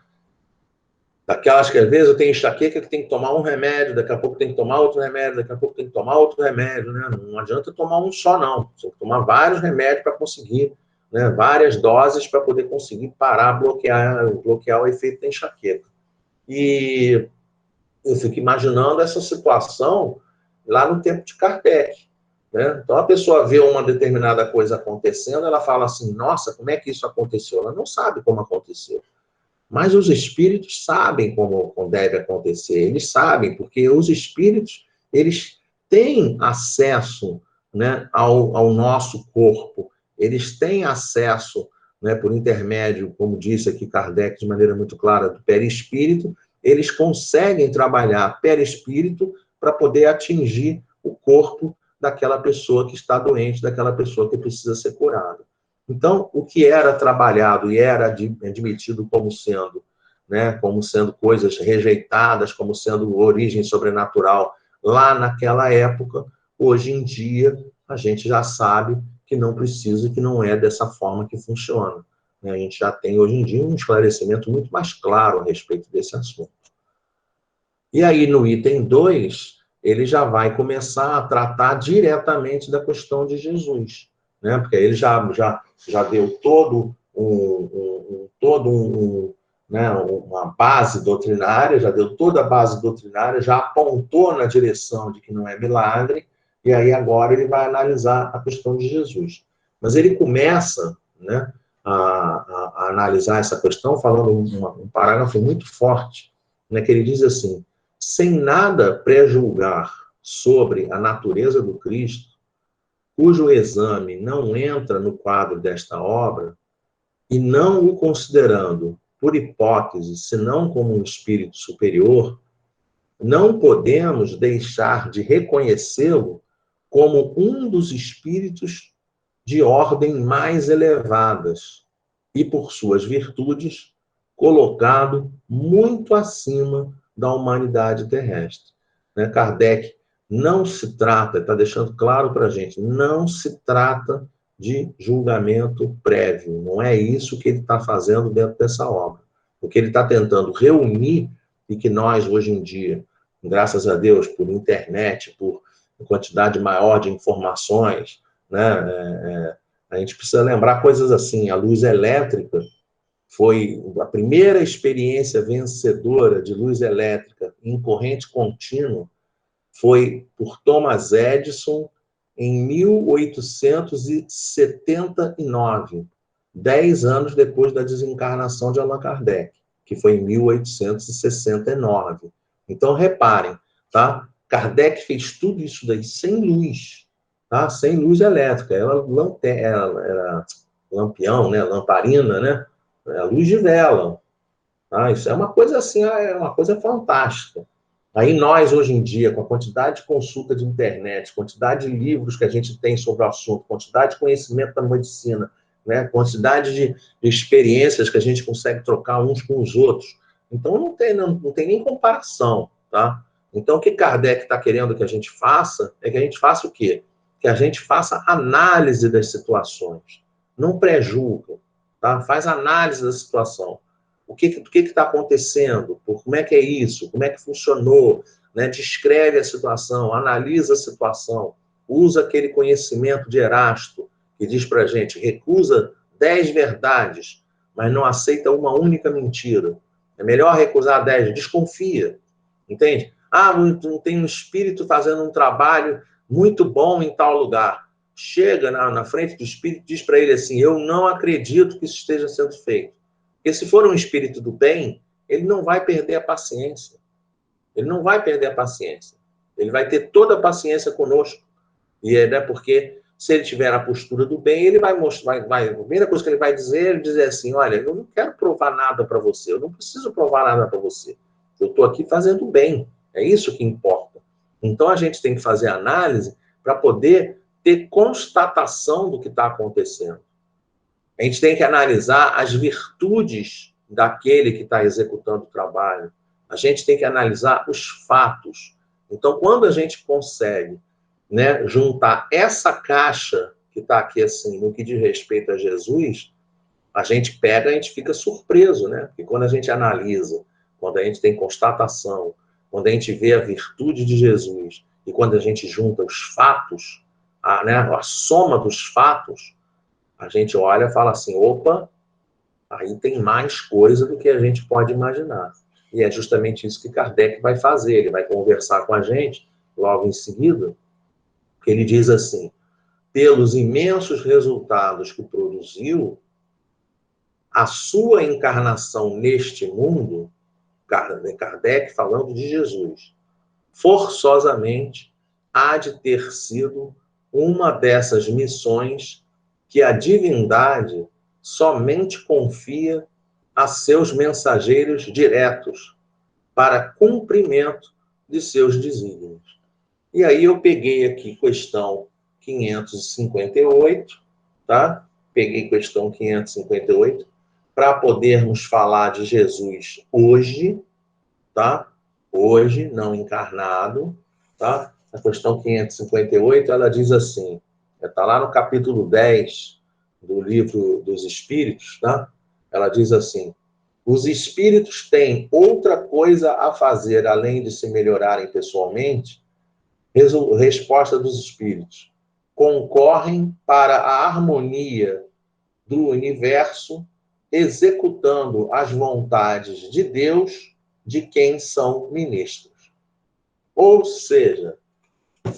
Speaker 1: Daquelas que, às vezes, eu tenho enxaqueca que tem que tomar um remédio, daqui a pouco tem que tomar outro remédio, daqui a pouco tem que tomar outro remédio, né? Não adianta tomar um só, não. Você tem que tomar vários remédios para conseguir, né? Várias doses para poder conseguir bloquear o efeito da enxaqueca. E eu fico imaginando essa situação lá no tempo de Kardec. Né? Então, a pessoa vê uma determinada coisa acontecendo, ela fala assim, nossa, como é que isso aconteceu? Ela não sabe como aconteceu. Mas os espíritos sabem como deve acontecer. Eles sabem, porque os espíritos, eles têm acesso, né, ao nosso corpo. Eles têm acesso, né, por intermédio, como disse aqui Kardec de maneira muito clara, do perispírito. Eles conseguem trabalhar perispírito para poder atingir o corpo daquela pessoa que está doente, daquela pessoa que precisa ser curada. Então, o que era trabalhado e era admitido como sendo, né, como sendo coisas rejeitadas, como sendo origem sobrenatural lá naquela época, hoje em dia a gente já sabe que não precisa, que não é dessa forma que funciona. A gente já tem hoje em dia um esclarecimento muito mais claro a respeito desse assunto. E aí, no item 2, ele já vai começar a tratar diretamente da questão de Jesus, né? Porque ele já deu né, uma base doutrinária, já deu toda a base doutrinária, já apontou na direção de que não é milagre, e aí agora ele vai analisar a questão de Jesus. Mas ele começa, né, a analisar essa questão falando um parágrafo muito forte, né, que ele diz assim: sem nada pré-julgar sobre a natureza do Cristo, cujo exame não entra no quadro desta obra, e não o considerando por hipótese, senão como um espírito superior, não podemos deixar de reconhecê-lo como um dos espíritos de ordem mais elevadas e, por suas virtudes, colocado muito acima da humanidade terrestre. Né? Kardec não se trata, está deixando claro para a gente, não se trata de julgamento prévio. Não é isso que ele está fazendo dentro dessa obra. O que ele está tentando reunir, e que nós, hoje em dia, graças a Deus, por internet, por quantidade maior de informações, né, a gente precisa lembrar coisas assim. A luz elétrica foi a primeira experiência vencedora de luz elétrica em corrente contínua, foi por Thomas Edison em 1879, 10 anos depois da desencarnação de Allan Kardec, que foi em 1869. Então, reparem, tá? Kardec fez tudo isso daí sem luz, tá? Sem luz elétrica. Era lampião, né? Lamparina, né? É luz de vela. Tá? Isso é uma coisa assim, é uma coisa fantástica. Aí nós, hoje em dia, com a quantidade de consulta de internet, quantidade de livros que a gente tem sobre o assunto, quantidade de conhecimento da medicina, né? Quantidade de experiências que a gente consegue trocar uns com os outros. Então, não tem nem comparação, tá? Então, o que Kardec está querendo que a gente faça é que a gente faça o quê? Que a gente faça análise das situações. Não pré-julga, tá? Faz análise da situação. O que está acontecendo? Como é que é isso? Como é que funcionou? Né? Descreve a situação, analisa a situação, usa aquele conhecimento de Erasto, que diz para a gente, recusa 10 verdades, mas não aceita uma única mentira. É melhor recusar 10, desconfia. Entende? Ah, tem um espírito fazendo um trabalho muito bom em tal lugar. Chega na frente do espírito e diz para ele assim, eu não acredito que isso esteja sendo feito. Porque se for um espírito do bem, ele não vai perder a paciência. Ele não vai perder a paciência. Ele vai ter toda a paciência conosco. E é, né, porque se ele tiver a postura do bem, ele vai mostrar, a primeira coisa que ele vai dizer, ele dizer assim, olha, eu não quero provar nada para você, eu não preciso provar nada para você. Eu estou aqui fazendo bem. É isso que importa. Então a gente tem que fazer análise para poder ter constatação do que está acontecendo. A gente tem que analisar as virtudes daquele que está executando o trabalho. A gente tem que analisar os fatos. Então, quando a gente consegue, né, juntar essa caixa que está aqui assim, no que diz respeito a Jesus, a gente fica surpreso, né? Porque quando a gente analisa, quando a gente tem constatação, quando a gente vê a virtude de Jesus e quando a gente junta os fatos, a soma dos fatos, a gente olha e fala assim, opa, aí tem mais coisa do que a gente pode imaginar. E é justamente isso que Kardec vai fazer. Ele vai conversar com a gente, logo em seguida, que ele diz assim, pelos imensos resultados que produziu, a sua encarnação neste mundo, Kardec falando de Jesus, forçosamente há de ter sido uma dessas missões que a divindade somente confia a seus mensageiros diretos para cumprimento de seus desígnios. E aí eu peguei aqui questão 558, tá? peguei questão 558, para podermos falar de Jesus hoje, tá? Hoje, não encarnado, tá? A questão 558, ela diz assim, está lá no capítulo 10 do livro dos Espíritos, tá? Ela diz assim, os espíritos têm outra coisa a fazer além de se melhorarem pessoalmente? Resposta dos espíritos. Concorrem para a harmonia do universo, executando as vontades de Deus, de quem são ministros. Ou seja,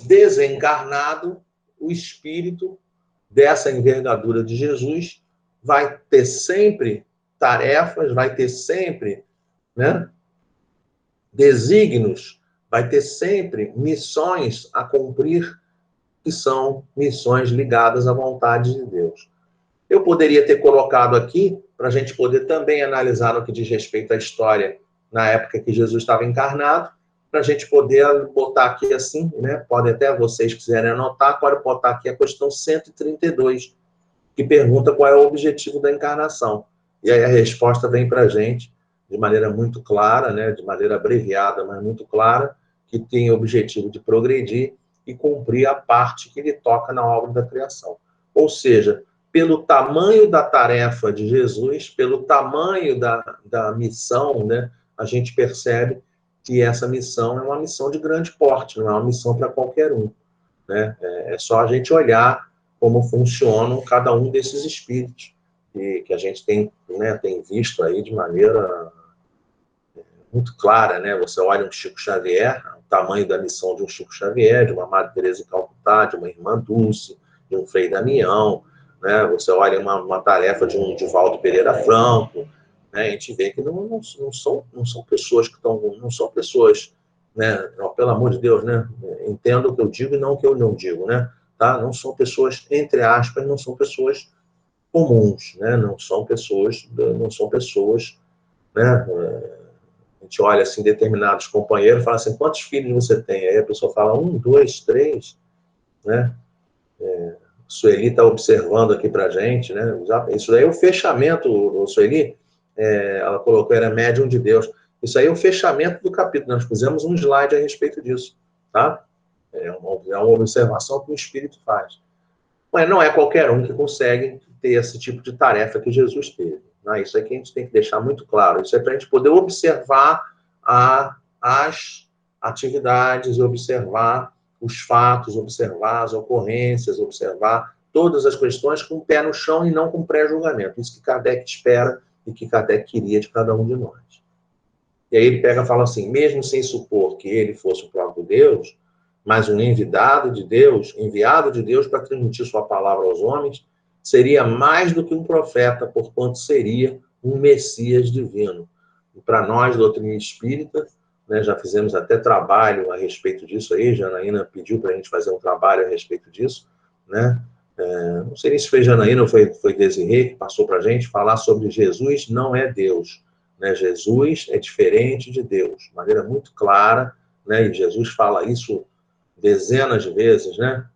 Speaker 1: desencarnado, o espírito dessa envergadura de Jesus vai ter sempre tarefas, vai ter sempre, né, desígnios, vai ter sempre missões a cumprir, que são missões ligadas à vontade de Deus. Eu poderia ter colocado aqui, para a gente poder também analisar no que diz respeito à história, na época que Jesus estava encarnado, para a gente poder botar aqui assim, né? Podem até vocês quiserem anotar, pode botar aqui a questão 132, que pergunta qual é o objetivo da encarnação. E aí a resposta vem para a gente de maneira muito clara, né? De maneira abreviada, mas muito clara, que tem o objetivo de progredir e cumprir a parte que lhe toca na obra da criação. Ou seja, pelo tamanho da tarefa de Jesus, pelo tamanho da missão, né, a gente percebe que essa missão é uma missão de grande porte, não é uma missão para qualquer um, né? É só a gente olhar como funcionam cada um desses espíritos, que a gente tem, né, tem visto aí de maneira muito clara, né? Você olha um Chico Xavier, o tamanho da missão de um Chico Xavier, de uma Madre Teresa de Calcutá, de uma Irmã Dulce, de um Frei Damião, né? Você olha uma tarefa de um Divaldo Pereira Franco, né? A gente vê que não são pessoas que estão, não são pessoas, né? Pelo amor de Deus, né? Entenda o que eu digo e não o que eu não digo, né? Tá? Não são pessoas, entre aspas, não são pessoas comuns, né? Não são pessoas, né? A gente olha assim determinados companheiros e fala assim, quantos filhos você tem? Aí a pessoa fala 1, 2, 3, né? Sueli está observando aqui para a gente, né? Isso daí é o fechamento, o Sueli, ela colocou, era médium de Deus. Isso aí é o fechamento do capítulo. Nós fizemos um slide a respeito disso, tá? É uma observação que o Espírito faz. Mas não é qualquer um que consegue ter esse tipo de tarefa que Jesus teve. Né? Isso aqui a gente tem que deixar muito claro. Isso é para a gente poder observar as atividades, observar os fatos, observar as ocorrências, observar todas as questões com o pé no chão e não com pré-julgamento. Isso que Kardec espera e que Kardec queria de cada um de nós. E aí ele pega e fala assim, mesmo sem supor que ele fosse o próprio Deus, mas um enviado de Deus para transmitir sua palavra aos homens, seria mais do que um profeta, porquanto seria um Messias divino. E para nós, doutrina espírita, né, já fizemos até trabalho a respeito disso aí, Janaína pediu para a gente fazer um trabalho a respeito disso, né? Não sei nem se foi Janaína ou foi Desirê que passou para a gente falar sobre Jesus não é Deus, né? Jesus é diferente de Deus, de maneira muito clara, né? E Jesus fala isso dezenas de vezes, né?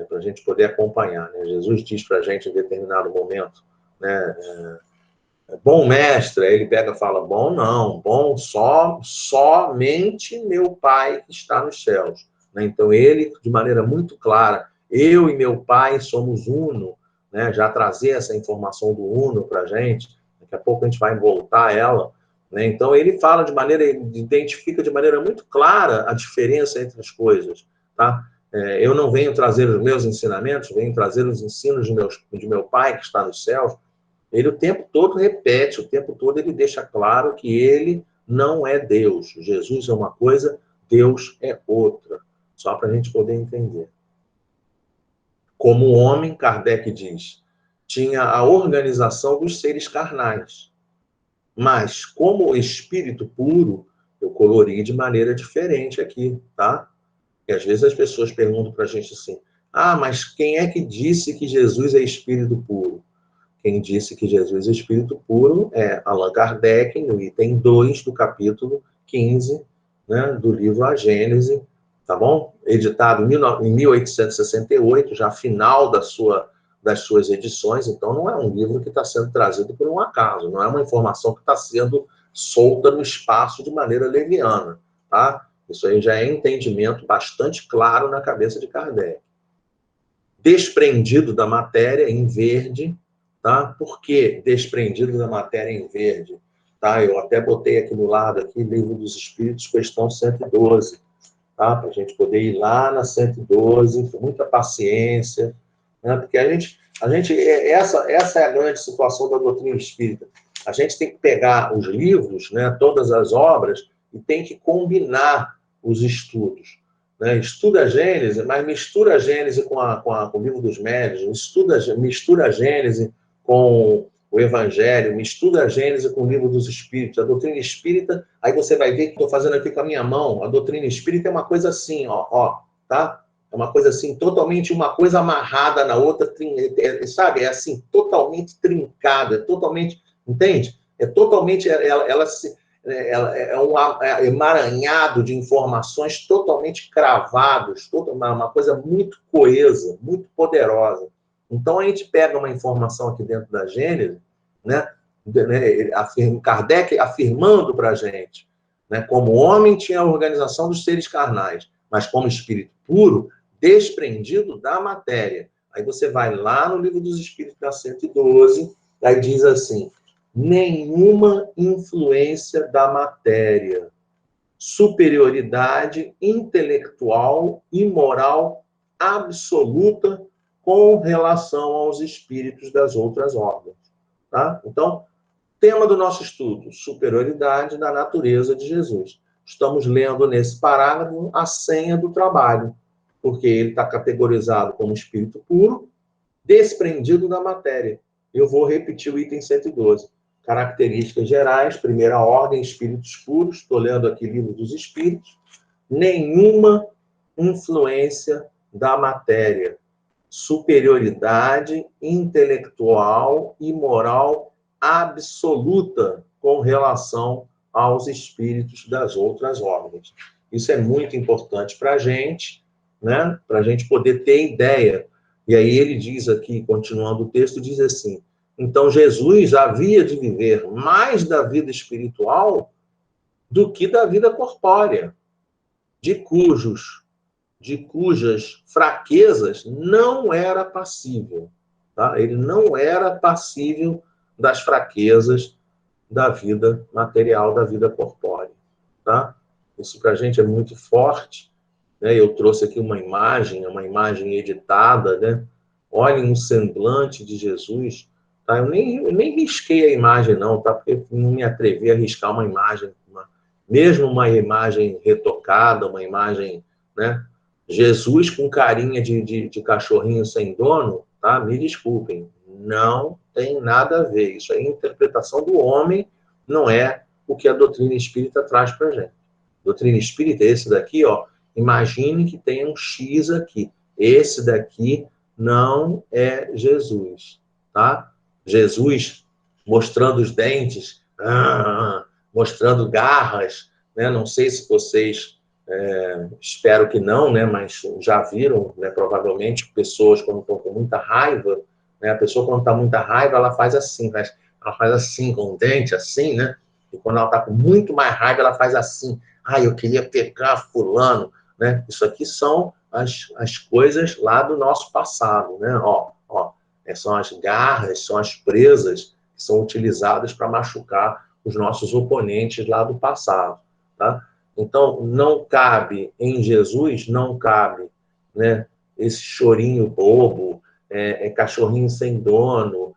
Speaker 1: Para a gente poder acompanhar, né? Jesus diz para a gente em determinado momento, né? Bom mestre, aí ele pega e fala, bom não, bom somente meu Pai que está nos céus. Né? Então ele, de maneira muito clara, eu e meu Pai somos uno, né? Já trazer essa informação do uno para a gente, daqui a pouco a gente vai voltar a ela, né? Então ele fala de maneira, identifica de maneira muito clara a diferença entre as coisas, tá? Eu não venho trazer os meus ensinamentos, venho trazer os ensinos de meu Pai que está nos céus. Ele o tempo todo repete, o tempo todo ele deixa claro que ele não é Deus. Jesus é uma coisa, Deus é outra. Só para a gente poder entender. Como homem, Kardec diz, tinha a organização dos seres carnais. Mas, como espírito puro, eu colori de maneira diferente aqui, tá? E às vezes as pessoas perguntam para a gente assim, mas quem é que disse que Jesus é espírito puro? Quem disse que Jesus é espírito puro é Allan Kardec, no item 2 do capítulo 15, né, do livro A Gênese, tá bom? Editado em 1868, já final da das suas edições, então não é um livro que está sendo trazido por um acaso, não é uma informação que está sendo solta no espaço de maneira leviana, tá? Isso aí já é entendimento bastante claro na cabeça de Kardec. Desprendido da matéria em verde, tá? Por que desprendido da matéria em verde? Tá? Eu até botei aqui do lado, aqui, Livro dos Espíritos, questão 112, tá? Para a gente poder ir lá na 112, com muita paciência, né? Porque essa é a grande situação da doutrina espírita. A gente tem que pegar os livros, né, todas as obras, e tem que combinar os estudos. Né? Estuda a Gênese, mas mistura a Gênese com o Livro dos Médiuns, mistura a Gênese com o Evangelho, mistura a Gênese com o Livro dos Espíritos. A doutrina espírita, aí você vai ver que estou fazendo aqui com a minha mão, a doutrina espírita é uma coisa assim, ó, tá? É uma coisa assim, totalmente uma coisa amarrada na outra, sabe? É assim, totalmente trincada, totalmente, entende? É totalmente, ela é um emaranhado de informações totalmente cravados, uma coisa muito coesa, muito poderosa. Então, a gente pega uma informação aqui dentro da Gênese, né, Kardec afirmando para a gente, né, como o homem tinha a organização dos seres carnais, mas como espírito puro, desprendido da matéria. Aí você vai lá no Livro dos Espíritos, da 112, aí diz assim: nenhuma influência da matéria, superioridade intelectual e moral absoluta com relação aos espíritos das outras ordens. Tá? Então, tema do nosso estudo, superioridade da natureza de Jesus. Estamos lendo nesse parágrafo a senha do trabalho, porque ele está categorizado como espírito puro, desprendido da matéria. Eu vou repetir o item 112. Características gerais, primeira ordem, espíritos puros, estou lendo aqui Livro dos Espíritos, nenhuma influência da matéria, superioridade intelectual e moral absoluta com relação aos espíritos das outras ordens. Isso é muito importante para a gente, né? Para a gente poder ter ideia. E aí ele diz aqui, continuando o texto, diz assim: então Jesus havia de viver mais da vida espiritual do que da vida corpórea, de cujas fraquezas não era passível. Tá? Ele não era passível das fraquezas da vida material, da vida corpórea. Tá? Isso para a gente é muito forte. Né? Eu trouxe aqui uma imagem editada, né? Olhem um semblante de Jesus. Tá? Eu nem risquei a imagem, não, tá? Porque eu não me atrevi a riscar uma imagem, mesmo uma imagem retocada, uma imagem, né? Jesus com carinha de cachorrinho sem dono, tá? Me desculpem, não tem nada a ver. Isso é interpretação do homem, não é o que a doutrina espírita traz para a gente. Doutrina espírita é esse daqui, ó. Imagine que tem um X aqui. Esse daqui não é Jesus, tá? Jesus mostrando os dentes, mostrando garras, né? Não sei se vocês, espero que não, né? Mas já viram, né? Provavelmente, pessoas quando estão com muita raiva, né? A pessoa quando está com muita raiva, ela faz assim, com o dente, assim, né? E quando ela está com muito mais raiva, ela faz assim: eu queria pegar fulano, né? Isso aqui são as coisas lá do nosso passado, né? São as garras, são as presas que são utilizadas para machucar os nossos oponentes lá do passado, tá? Então, não cabe em Jesus, não cabe, né, esse chorinho bobo, cachorrinho sem dono,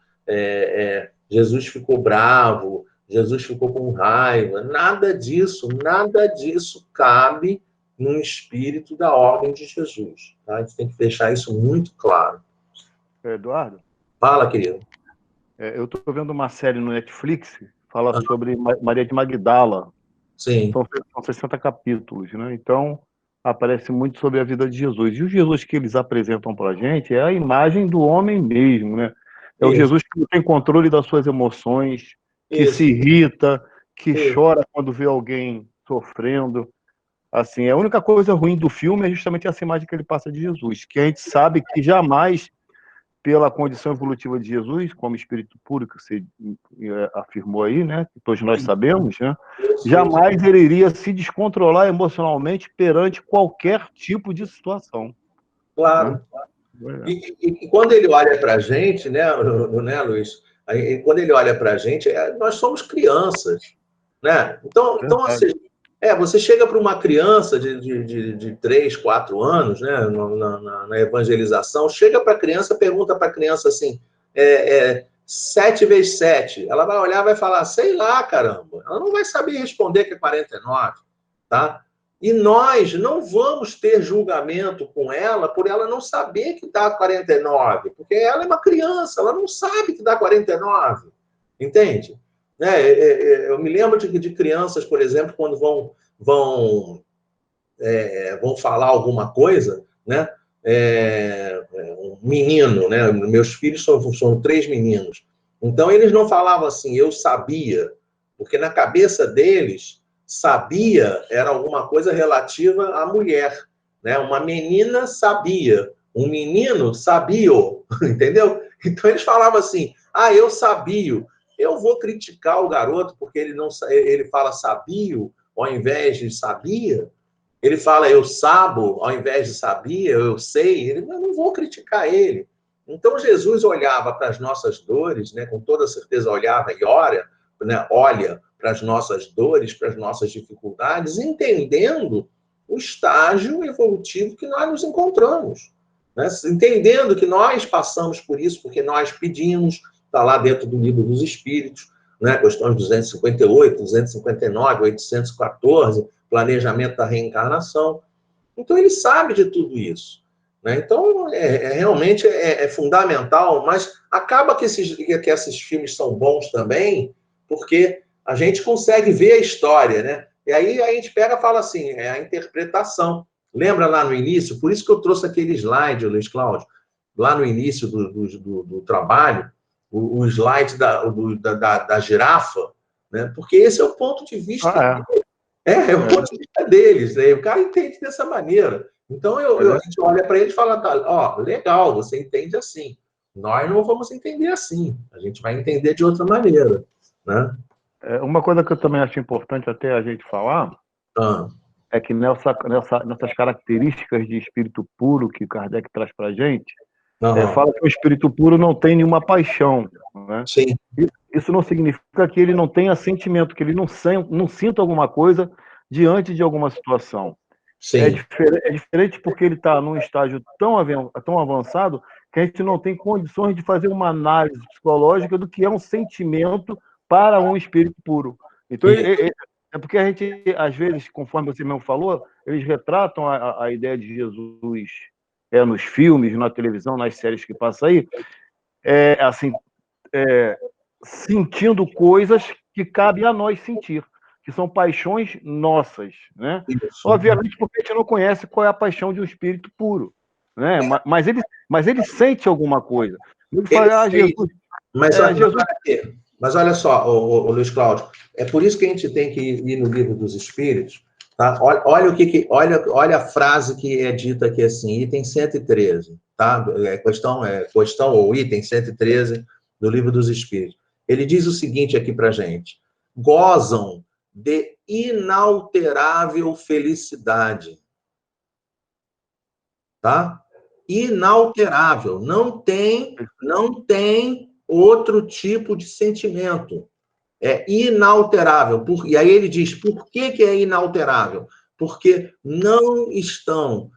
Speaker 1: Jesus ficou bravo, Jesus ficou com raiva, nada disso cabe num espírito da ordem de Jesus. Tá? A gente tem que deixar isso muito claro.
Speaker 4: Eduardo?
Speaker 1: Fala, querido.
Speaker 4: Eu estou vendo uma série no Netflix, fala sobre Maria de Magdala.
Speaker 1: Sim.
Speaker 4: São 60 capítulos, né? Então, aparece muito sobre a vida de Jesus. E o Jesus que eles apresentam para a gente é a imagem do homem mesmo, né? É o Jesus que não tem controle das suas emoções, que se irrita, que chora quando vê alguém sofrendo. Assim, a única coisa ruim do filme é justamente essa imagem que ele passa de Jesus, que a gente sabe que jamais pela condição evolutiva de Jesus, como espírito puro, que você afirmou aí, né? Que todos nós sabemos, né? Jamais ele iria se descontrolar emocionalmente perante qualquer tipo de situação.
Speaker 1: Claro. Né? E quando ele olha para a gente, né, Luiz? Quando ele olha para a gente, nós somos crianças, né? Então assim, você chega para uma criança de 3, 4 anos, né, na evangelização, chega para a criança, pergunta para a criança assim, 7 vezes 7. Ela vai olhar e vai falar, sei lá, caramba. Ela não vai saber responder que é 49, tá? E nós não vamos ter julgamento com ela por ela não saber que dá 49, porque ela é uma criança, ela não sabe que dá 49, entende? Eu me lembro de crianças, por exemplo, quando vão falar alguma coisa, né? Um menino, né? Meus filhos são 3 meninos. Então, eles não falavam assim, eu sabia, porque na cabeça deles, sabia era alguma coisa relativa à mulher, né? Uma menina sabia, um menino sabia, entendeu? Então, eles falavam assim, eu sabia. Eu vou criticar o garoto porque ele fala sabio ao invés de sabia. Ele fala eu sabo ao invés de sabia, eu sei. Eu não vou criticar ele. Então, Jesus olhava para as nossas dores, né, com toda certeza olhava e olha para as nossas dores, para as nossas dificuldades, entendendo o estágio evolutivo que nós nos encontramos. Né? Entendendo que nós passamos por isso, porque nós pedimos, está lá dentro do Livro dos Espíritos, né? Questões 258, 259, 814, planejamento da reencarnação. Então, ele sabe de tudo isso. Né? Então, realmente é fundamental, mas acaba que esses filmes são bons também, porque a gente consegue ver a história, né? E aí a gente pega e fala assim, é a interpretação. Lembra lá no início? Por isso que eu trouxe aquele slide, Luiz Cláudio, lá no início do trabalho, o slide da girafa, né? Porque esse é o ponto de vista o ponto de vista deles, né? O cara entende dessa maneira. Então, a gente olha para ele e fala, legal, você entende assim. Nós não vamos entender assim. A gente vai entender de outra maneira, né?
Speaker 4: Uma coisa que eu também acho importante até a gente falar é que nessas características de espírito puro que Kardec traz para a gente, fala que o espírito puro não tem nenhuma paixão. Né?
Speaker 1: Sim.
Speaker 4: Isso não significa que ele não tenha sentimento, que ele não sinta alguma coisa diante de alguma situação.
Speaker 1: Sim.
Speaker 4: É diferente porque ele está num estágio tão avançado que a gente não tem condições de fazer uma análise psicológica do que é um sentimento para um espírito puro. Então, é porque a gente, às vezes, conforme você mesmo falou, eles retratam a ideia de Jesus nos filmes, na televisão, nas séries que passam aí, sentindo coisas que cabem a nós sentir, que são paixões nossas, né? Obviamente porque a gente não conhece qual é a paixão de um espírito puro, né? Mas ele sente alguma coisa. Ele fala, Jesus...
Speaker 1: Mas olha só, o Luiz Cláudio, é por isso que a gente tem que ir no Livro dos Espíritos, tá? Olha a frase que é dita aqui assim, item 113, tá? Questão ou item 113 do Livro dos Espíritos. Ele diz o seguinte aqui para a gente, gozam de inalterável felicidade, tá? Inalterável, não tem outro tipo de sentimento. É inalterável. E aí ele diz, por que é inalterável? Porque não estão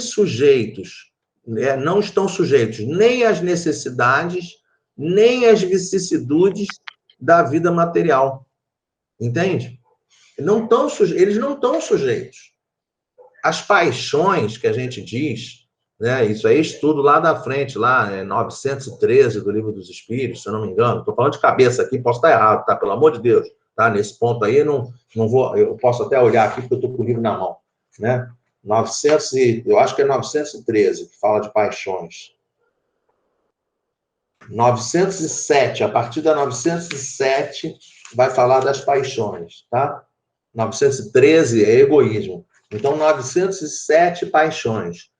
Speaker 1: sujeitos nem às necessidades, nem às vicissitudes da vida material. Entende? Eles não estão sujeitos. As paixões que a gente diz, né, isso aí estudo lá da frente, lá 913 do Livro dos Espíritos, se eu não me engano. Estou falando de cabeça aqui, posso estar errado, tá? Pelo amor de Deus. Tá? Nesse ponto aí, não vou, eu posso até olhar aqui, porque eu estou com o livro na mão. Né? Eu acho que é 913, que fala de paixões. 907, a partir da 907, vai falar das paixões, tá? 913 é egoísmo. Então, 907 paixões.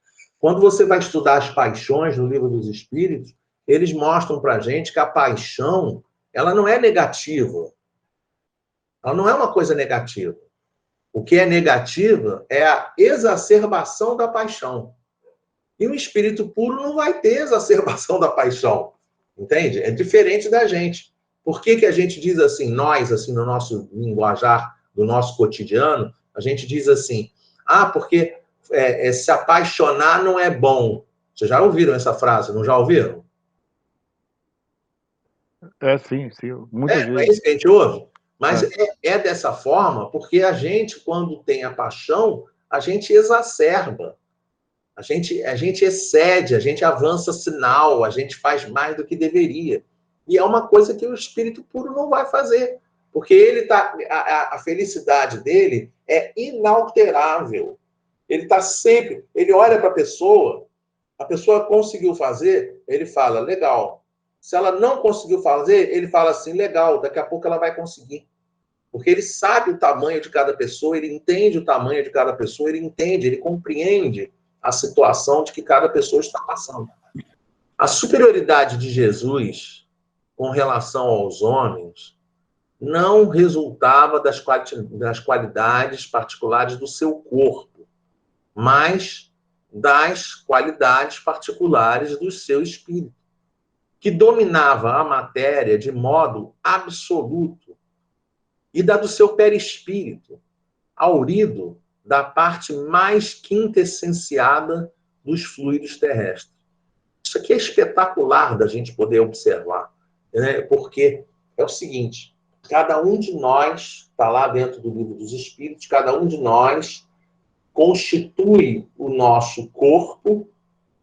Speaker 1: Quando você vai estudar as paixões no Livro dos Espíritos, eles mostram para a gente que a paixão, ela não é negativa. Ela não é uma coisa negativa. O que é negativa é a exacerbação da paixão. E o espírito puro não vai ter exacerbação da paixão. Entende? É diferente da gente. Por que a gente diz assim, nós, assim, no nosso linguajar, do nosso cotidiano, a gente diz assim, porque se apaixonar não é bom. Vocês já ouviram essa frase, não já ouviram?
Speaker 4: Sim, muitas vezes.
Speaker 1: Não é isso que a gente ouve? Mas é dessa forma porque a gente, quando tem a paixão, a gente exacerba. A gente excede, a gente avança sinal, a gente faz mais do que deveria. E é uma coisa que o espírito puro não vai fazer. Porque ele a felicidade dele é inalterável. Ele está sempre... Ele olha para a pessoa conseguiu fazer, ele fala, legal. Se ela não conseguiu fazer, ele fala assim, legal, daqui a pouco ela vai conseguir. Porque ele sabe o tamanho de cada pessoa, ele entende o tamanho de cada pessoa, ele compreende a situação de que cada pessoa está passando. A superioridade de Jesus com relação aos homens não resultava das qualidades particulares do seu corpo, mas das qualidades particulares do seu espírito, que dominava a matéria de modo absoluto, e da do seu perispírito, aurido da parte mais quintessenciada dos fluidos terrestres. Isso aqui é espetacular da gente poder observar, né? Porque é o seguinte, cada um de nós, está lá dentro do Livro dos Espíritos, cada um de nós constitui o nosso corpo,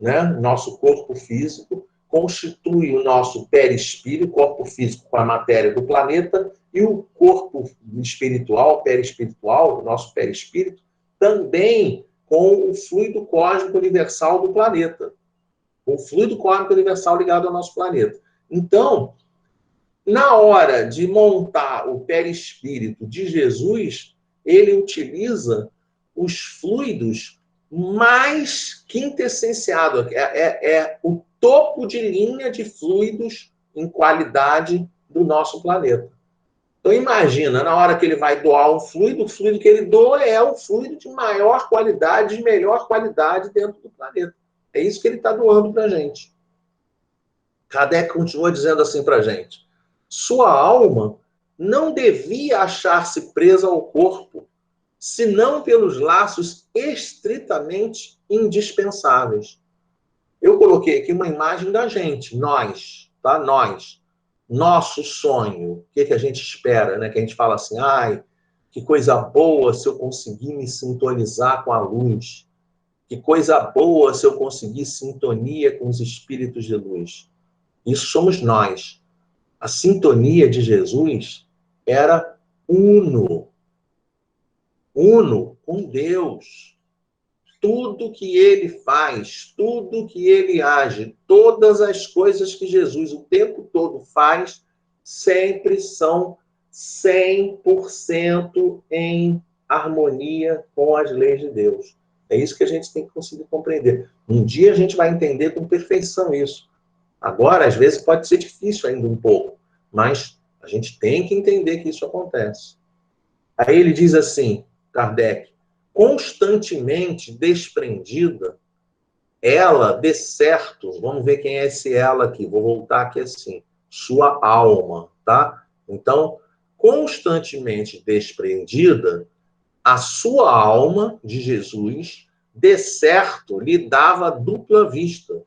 Speaker 1: né? Nosso corpo físico, constitui o nosso perispírito, corpo físico com a matéria do planeta, e o corpo espiritual, perispiritual, o nosso perispírito, também com o fluido cósmico universal do planeta. O fluido cósmico universal ligado ao nosso planeta. Então, na hora de montar o perispírito de Jesus, ele utiliza os fluidos mais quintessenciados. É o topo de linha de fluidos em qualidade do nosso planeta. Então, imagina, na hora que ele vai doar um fluido, o fluido que ele doa é o fluido de maior qualidade, de melhor qualidade dentro do planeta. É isso que ele está doando para a gente. Kardec continua dizendo assim para a gente, sua alma não devia achar-se presa ao corpo, senão pelos laços estritamente indispensáveis. Eu coloquei aqui uma imagem da gente, nós, tá? Nós. Nosso sonho, o que a gente espera, né? Que a gente fala assim, que coisa boa se eu conseguir me sintonizar com a luz. Que coisa boa se eu conseguir sintonia com os espíritos de luz. Isso somos nós. A sintonia de Jesus era uno com Deus. Tudo que ele faz, tudo que ele age, todas as coisas que Jesus o tempo todo faz, sempre são 100% em harmonia com as leis de Deus. É isso que a gente tem que conseguir compreender. Um dia a gente vai entender com perfeição isso. Agora, às vezes, pode ser difícil ainda um pouco, mas a gente tem que entender que isso acontece. Aí ele diz assim, Kardec, constantemente desprendida, ela, de certo, vamos ver quem é esse ela aqui, vou voltar aqui assim, sua alma, tá? Então, constantemente desprendida, a sua alma de Jesus, de certo, lhe dava dupla vista,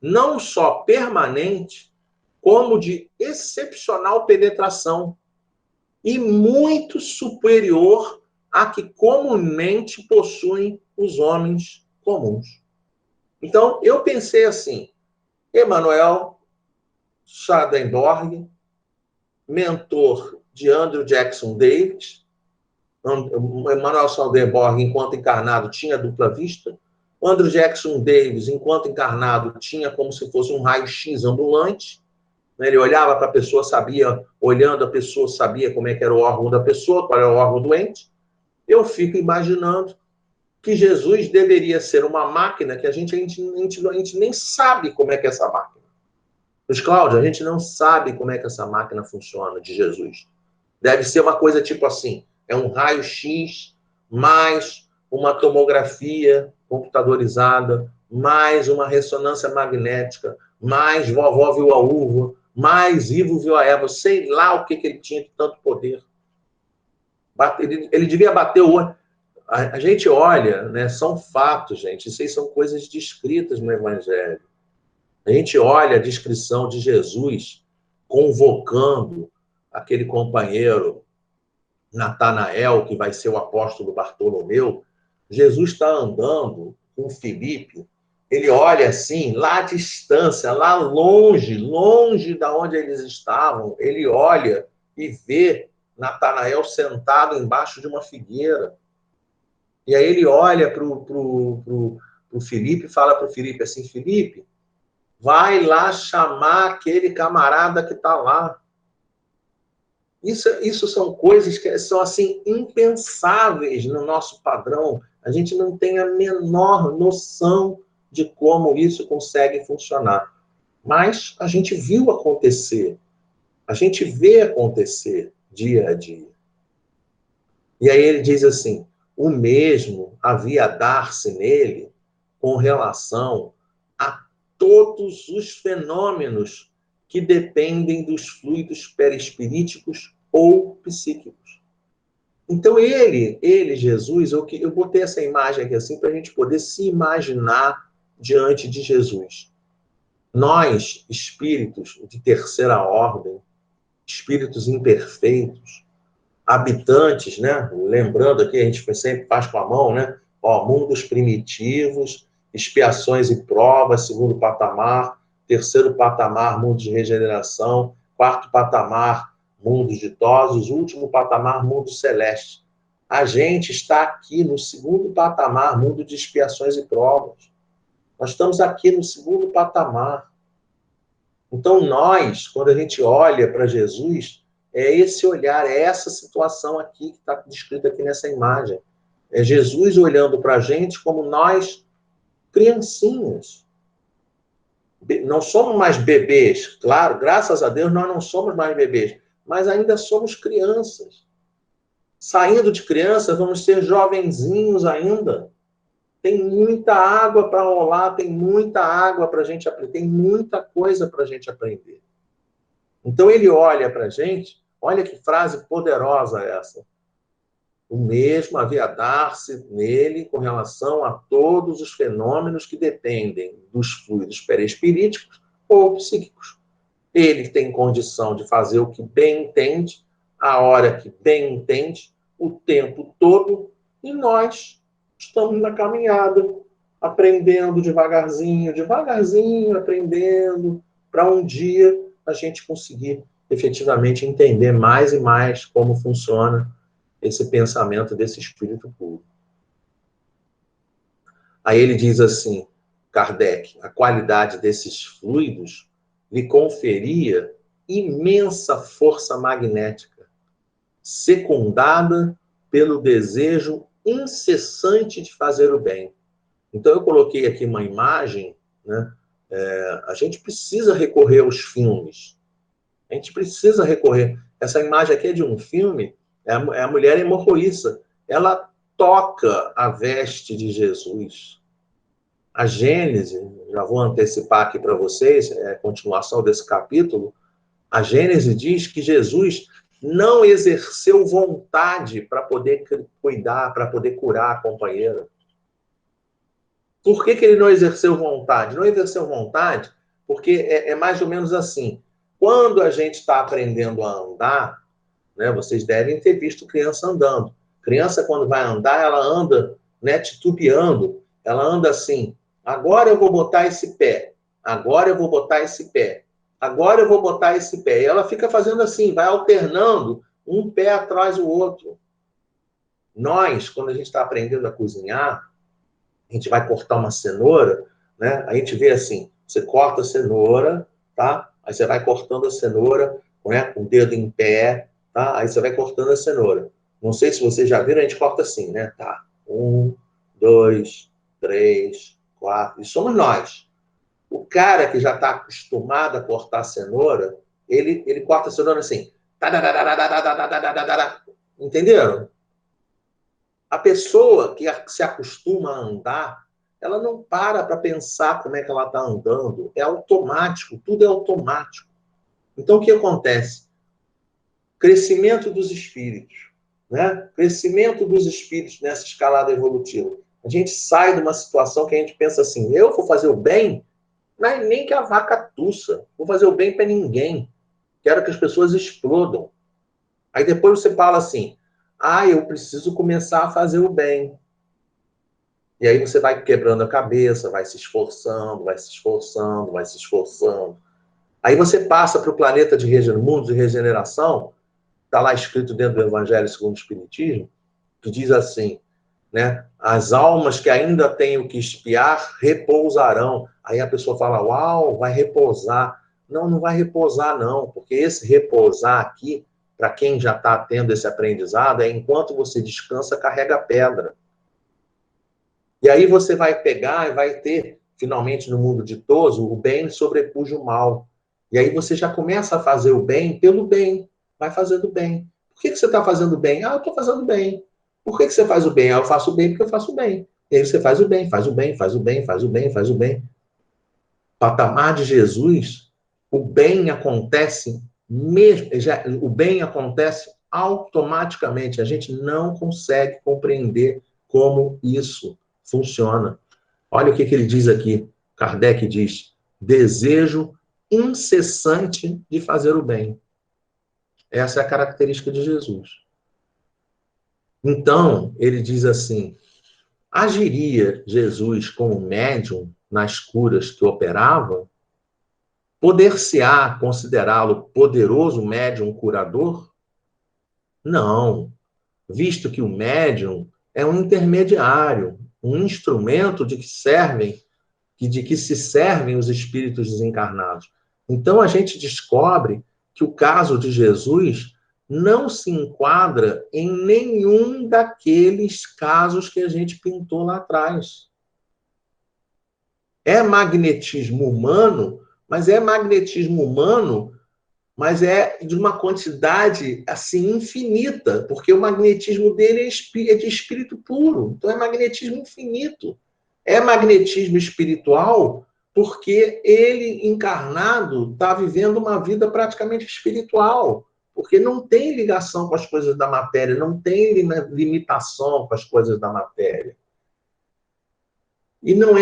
Speaker 1: não só permanente, como de excepcional penetração, e muito superior a que comumente possuem os homens comuns. Então, eu pensei assim, Emmanuel Swedenborg, mentor de Andrew Jackson Davis, Emmanuel Swedenborg, enquanto encarnado, tinha dupla vista, Andrew Jackson Davis, enquanto encarnado, tinha como se fosse um raio-x ambulante, ele olhava para a pessoa, sabia, olhando a pessoa, sabia como é que era o órgão da pessoa, qual era o órgão doente. Eu fico imaginando que Jesus deveria ser uma máquina que a gente nem sabe como é que é essa máquina. Mas, Cláudio, a gente não sabe como é que essa máquina funciona de Jesus. Deve ser uma coisa tipo assim, é um raio-x mais uma tomografia computadorizada, mais uma ressonância magnética, mais vovó viu a uva, mais Ivo viu a Eva, sei lá o que ele tinha de tanto poder. Ele devia bater o olho. A gente olha, né, são fatos, gente, isso aí são coisas descritas no Evangelho. A gente olha a descrição de Jesus convocando aquele companheiro Natanael, que vai ser o apóstolo Bartolomeu. Jesus está andando com Filipe, ele olha assim, lá à distância, lá longe, longe da onde eles estavam, ele olha e vê Natanael sentado embaixo de uma figueira. E aí ele olha para o Filipe e fala para o Filipe assim, Filipe, vai lá chamar aquele camarada que está lá. Isso são coisas que são assim impensáveis no nosso padrão. A gente não tem a menor noção de como isso consegue funcionar. Mas a gente viu acontecer. A gente vê acontecer dia a dia. E aí ele diz assim, o mesmo havia dar-se nele com relação a todos os fenômenos que dependem dos fluidos perispiríticos ou psíquicos. Então, Jesus, eu botei essa imagem aqui assim para a gente poder se imaginar diante de Jesus. Nós, espíritos de terceira ordem, espíritos imperfeitos, habitantes, né? Lembrando aqui, a gente sempre faz com a mão, né? Ó, mundos primitivos, expiações e provas, segundo patamar, terceiro patamar, mundo de regeneração, quarto patamar, mundos ditosos, último patamar, mundo celeste. A gente está aqui no segundo patamar, mundo de expiações e provas. Nós estamos aqui no segundo patamar. Então, nós, quando a gente olha para Jesus, é esse olhar, é essa situação aqui que está descrita aqui nessa imagem. É Jesus olhando para a gente como nós, criancinhas. Não somos mais bebês, claro, graças a Deus nós não somos mais bebês, mas ainda somos crianças. Saindo de criança, vamos ser jovenzinhos ainda. Tem muita água para rolar, tem muita água para a gente aprender, tem muita coisa para a gente aprender. Então ele olha para a gente, olha que frase poderosa essa. O mesmo havia dar-se nele com relação a todos os fenômenos que dependem dos fluidos perispiríticos ou psíquicos. Ele tem condição de fazer o que bem entende, a hora que bem entende, o tempo todo, e nós estamos na caminhada, aprendendo devagarzinho, aprendendo, para um dia a gente conseguir efetivamente entender mais e mais como funciona esse pensamento desse espírito puro. Aí ele diz assim, Kardec, a qualidade desses fluidos lhe conferia imensa força magnética, secundada pelo desejo incessante de fazer o bem. Então, eu coloquei aqui uma imagem, né? A gente precisa recorrer aos filmes. A gente precisa recorrer. Essa imagem aqui é de um filme, é a mulher hemorroíça. Ela toca a veste de Jesus. A Gênese, já vou antecipar aqui para vocês, é a continuação desse capítulo, a Gênese diz que Jesus não exerceu vontade para poder cuidar, para poder curar a companheira. Por que ele não exerceu vontade? Não exerceu vontade porque é mais ou menos assim. Quando a gente está aprendendo a andar, né, vocês devem ter visto criança andando. Criança, quando vai andar, ela anda, né, titubeando. Ela anda assim, agora eu vou botar esse pé, agora eu vou botar esse pé, agora eu vou botar esse pé. E ela fica fazendo assim, vai alternando um pé atrás do outro. Nós, quando a gente está aprendendo a cozinhar, a gente vai cortar uma cenoura, né? A gente vê assim, você corta a cenoura, tá? Aí você vai cortando a cenoura, né, com o dedo em pé, tá? Aí você vai cortando a cenoura. Não sei se vocês já viram, a gente corta assim, né? Tá. 1, 2, 3, 4, e somos nós. O cara que já está acostumado a cortar cenoura, ele corta a cenoura assim. Entenderam? A pessoa que se acostuma a andar, ela não para pensar como é que ela está andando. É automático, tudo é automático. Então, o que acontece? Crescimento dos espíritos, né? Crescimento dos espíritos nessa escalada evolutiva. A gente sai de uma situação que a gente pensa assim, eu vou fazer o bem, mas nem que a vaca tussa. Vou fazer o bem para ninguém. Quero que as pessoas explodam. Aí depois você fala assim, eu preciso começar a fazer o bem. E aí você vai quebrando a cabeça, vai se esforçando, vai se esforçando, vai se esforçando. Aí você passa para o planeta de mundo de regeneração, está lá escrito dentro do Evangelho segundo o Espiritismo, que diz assim, né? As almas que ainda têm o que expiar repousarão. Aí a pessoa fala, uau, vai repousar. Não, não vai repousar não, porque esse repousar aqui, para quem já está tendo esse aprendizado, é enquanto você descansa, carrega pedra. E aí você vai pegar e vai ter, finalmente, no mundo ditoso, o bem sobrepuja o mal. E aí você já começa a fazer o bem pelo bem. Vai fazendo bem. Por que você está fazendo bem? Eu estou fazendo bem. Por que você faz o bem? Eu faço o bem porque eu faço o bem. E aí você faz o bem, faz o bem, faz o bem, faz o bem, faz o bem. Patamar de Jesus, o bem acontece mesmo, o bem acontece automaticamente. A gente não consegue compreender como isso funciona. Olha o que ele diz aqui. Kardec diz, desejo incessante de fazer o bem. Essa é a característica de Jesus. Então, ele diz assim, agiria Jesus como médium nas curas que operava? Poder-se-á considerá-lo poderoso médium curador? Não, visto que o médium é um intermediário, um instrumento de que se servem os espíritos desencarnados. Então a gente descobre que o caso de Jesus não se enquadra em nenhum daqueles casos que a gente pintou lá atrás. É magnetismo humano, mas é de uma quantidade assim infinita, porque o magnetismo dele é de espírito puro, então é magnetismo infinito. É magnetismo espiritual porque ele, encarnado, está vivendo uma vida praticamente espiritual, porque não tem ligação com as coisas da matéria, não tem limitação com as coisas da matéria. E não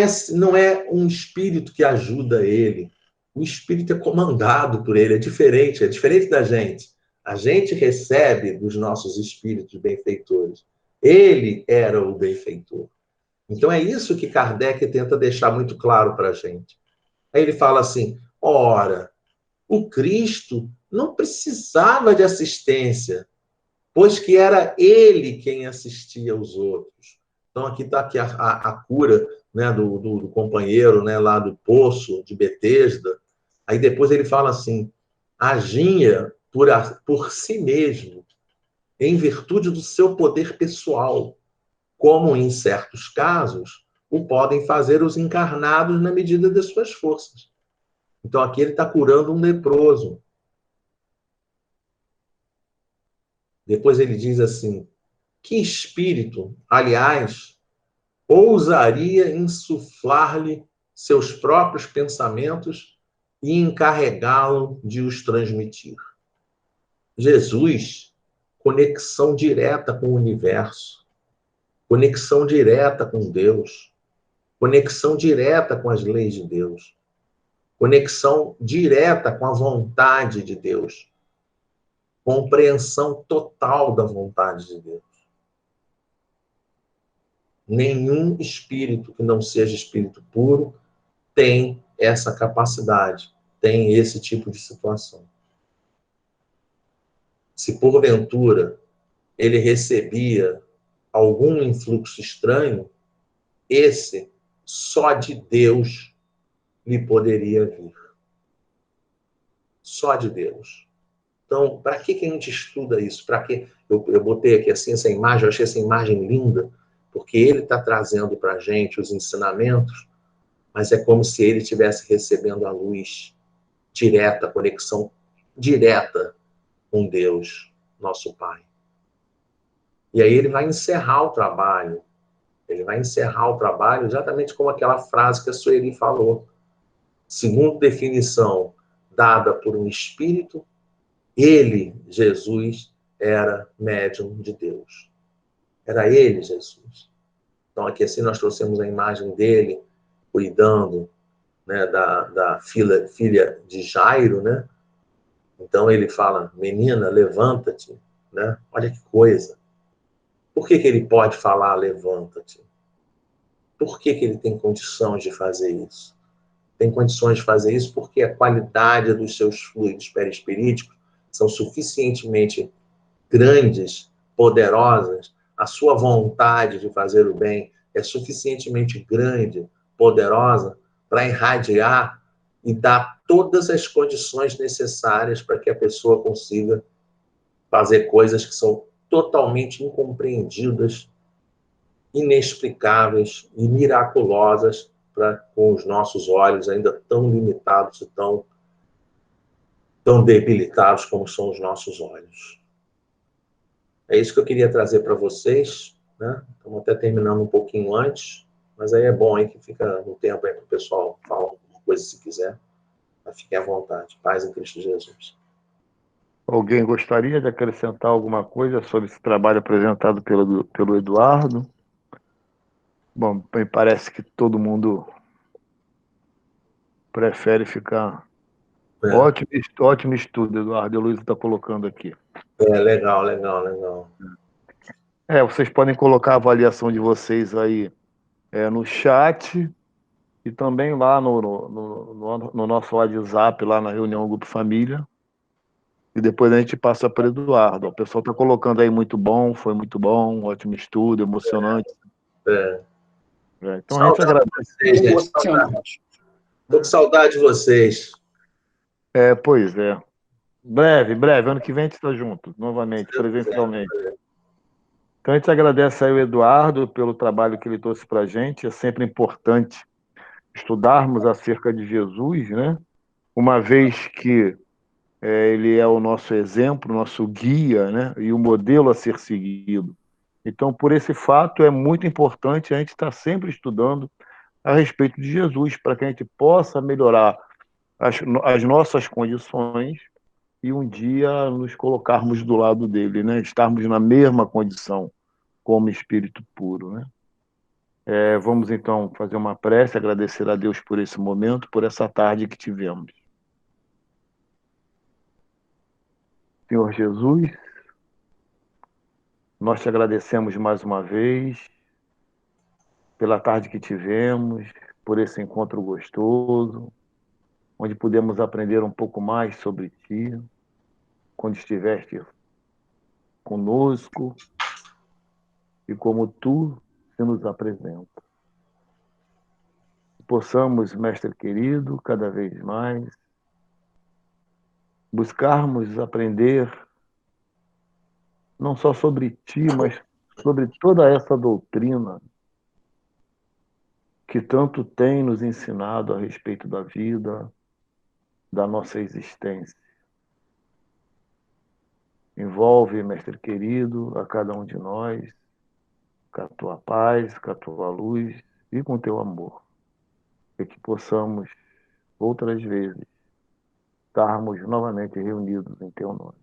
Speaker 1: é um espírito que ajuda ele. O espírito é comandado por ele, é diferente da gente. A gente recebe dos nossos espíritos benfeitores. Ele era o benfeitor. Então é isso que Kardec tenta deixar muito claro para a gente. Aí ele fala assim, ora, o Cristo não precisava de assistência, pois que era ele quem assistia aos outros. Então aqui está aqui a cura, né, do companheiro, né, lá do poço de Betesda. Aí depois ele fala assim, agia por si mesmo, em virtude do seu poder pessoal, como em certos casos o podem fazer os encarnados na medida das suas forças. Então aqui ele está curando um leproso. Depois ele diz assim, que espírito, aliás, ousaria insuflar-lhe seus próprios pensamentos e encarregá-lo de os transmitir? Jesus, conexão direta com o universo, conexão direta com Deus, conexão direta com as leis de Deus, conexão direta com a vontade de Deus, compreensão total da vontade de Deus. Nenhum espírito que não seja espírito puro tem essa capacidade, tem esse tipo de situação. Se porventura ele recebia algum influxo estranho, esse só de Deus lhe poderia vir. Só de Deus. Então, para que a gente estuda isso? Para que eu botei aqui assim essa imagem, eu achei essa imagem linda, porque ele está trazendo para a gente os ensinamentos, mas é como se ele estivesse recebendo a luz direta, a conexão direta com Deus, nosso Pai. E aí ele vai encerrar o trabalho. Ele vai encerrar o trabalho exatamente como aquela frase que a Sueli falou. Segundo definição dada por um espírito, ele, Jesus, era médium de Deus. Era ele, Jesus. Então, aqui assim nós trouxemos a imagem dele cuidando, né, da filha de Jairo, né? Então ele fala, menina, levanta-te, né? Olha que coisa. Por que ele pode falar, levanta-te? Por que ele tem condições de fazer isso? Tem condições de fazer isso porque a qualidade dos seus fluidos perispiríticos são suficientemente grandes, poderosas, a sua vontade de fazer o bem é suficientemente grande, poderosa, para irradiar e dar todas as condições necessárias para que a pessoa consiga fazer coisas que são totalmente incompreendidas, inexplicáveis e miraculosas com os nossos olhos ainda tão limitados e tão debilitados como são os nossos olhos. É isso que eu queria trazer para vocês, né? Estamos até terminando um pouquinho antes, mas aí é bom aí que fica no tempo aí para o pessoal falar alguma coisa se quiser. Mas fiquem à vontade. Paz em Cristo Jesus.
Speaker 4: Alguém gostaria de acrescentar alguma coisa sobre esse trabalho apresentado pelo Eduardo? Bom, me parece que todo mundo prefere ficar... Ótimo estudo, Eduardo. O Luiz está colocando aqui.
Speaker 1: Legal.
Speaker 4: Vocês podem colocar a avaliação de vocês aí no chat e também lá no nosso WhatsApp, lá na reunião Grupo Família. E depois a gente passa para o Eduardo. O pessoal está colocando aí muito bom, foi muito bom, ótimo estudo, emocionante. Então a gente agradece.
Speaker 1: Emocionante. Estou com saudade de vocês.
Speaker 4: Pois é. Breve, ano que vem a gente está junto, novamente, presencialmente. Então a gente agradece aí o Eduardo pelo trabalho que ele trouxe para a gente. É sempre importante estudarmos acerca de Jesus, né? Uma vez que ele é o nosso exemplo, nosso guia, né? E o modelo a ser seguido. Então, por esse fato, é muito importante a gente estar sempre estudando a respeito de Jesus, para que a gente possa melhorar as nossas condições e um dia nos colocarmos do lado dele, né? Estarmos na mesma condição como espírito puro, né? Vamos então fazer uma prece, agradecer a Deus por esse momento, por essa tarde que tivemos. Senhor Jesus, nós te agradecemos mais uma vez pela tarde que tivemos, por esse encontro gostoso, onde pudemos aprender um pouco mais sobre ti, quando estiveste conosco e como tu se nos apresenta. Possamos, mestre querido, cada vez mais buscarmos aprender não só sobre ti, mas sobre toda essa doutrina que tanto tem nos ensinado a respeito da vida, da nossa existência. Envolve, mestre querido, a cada um de nós, com a tua paz, com a tua luz e com o teu amor. E que possamos, outras vezes, estarmos novamente reunidos em teu nome.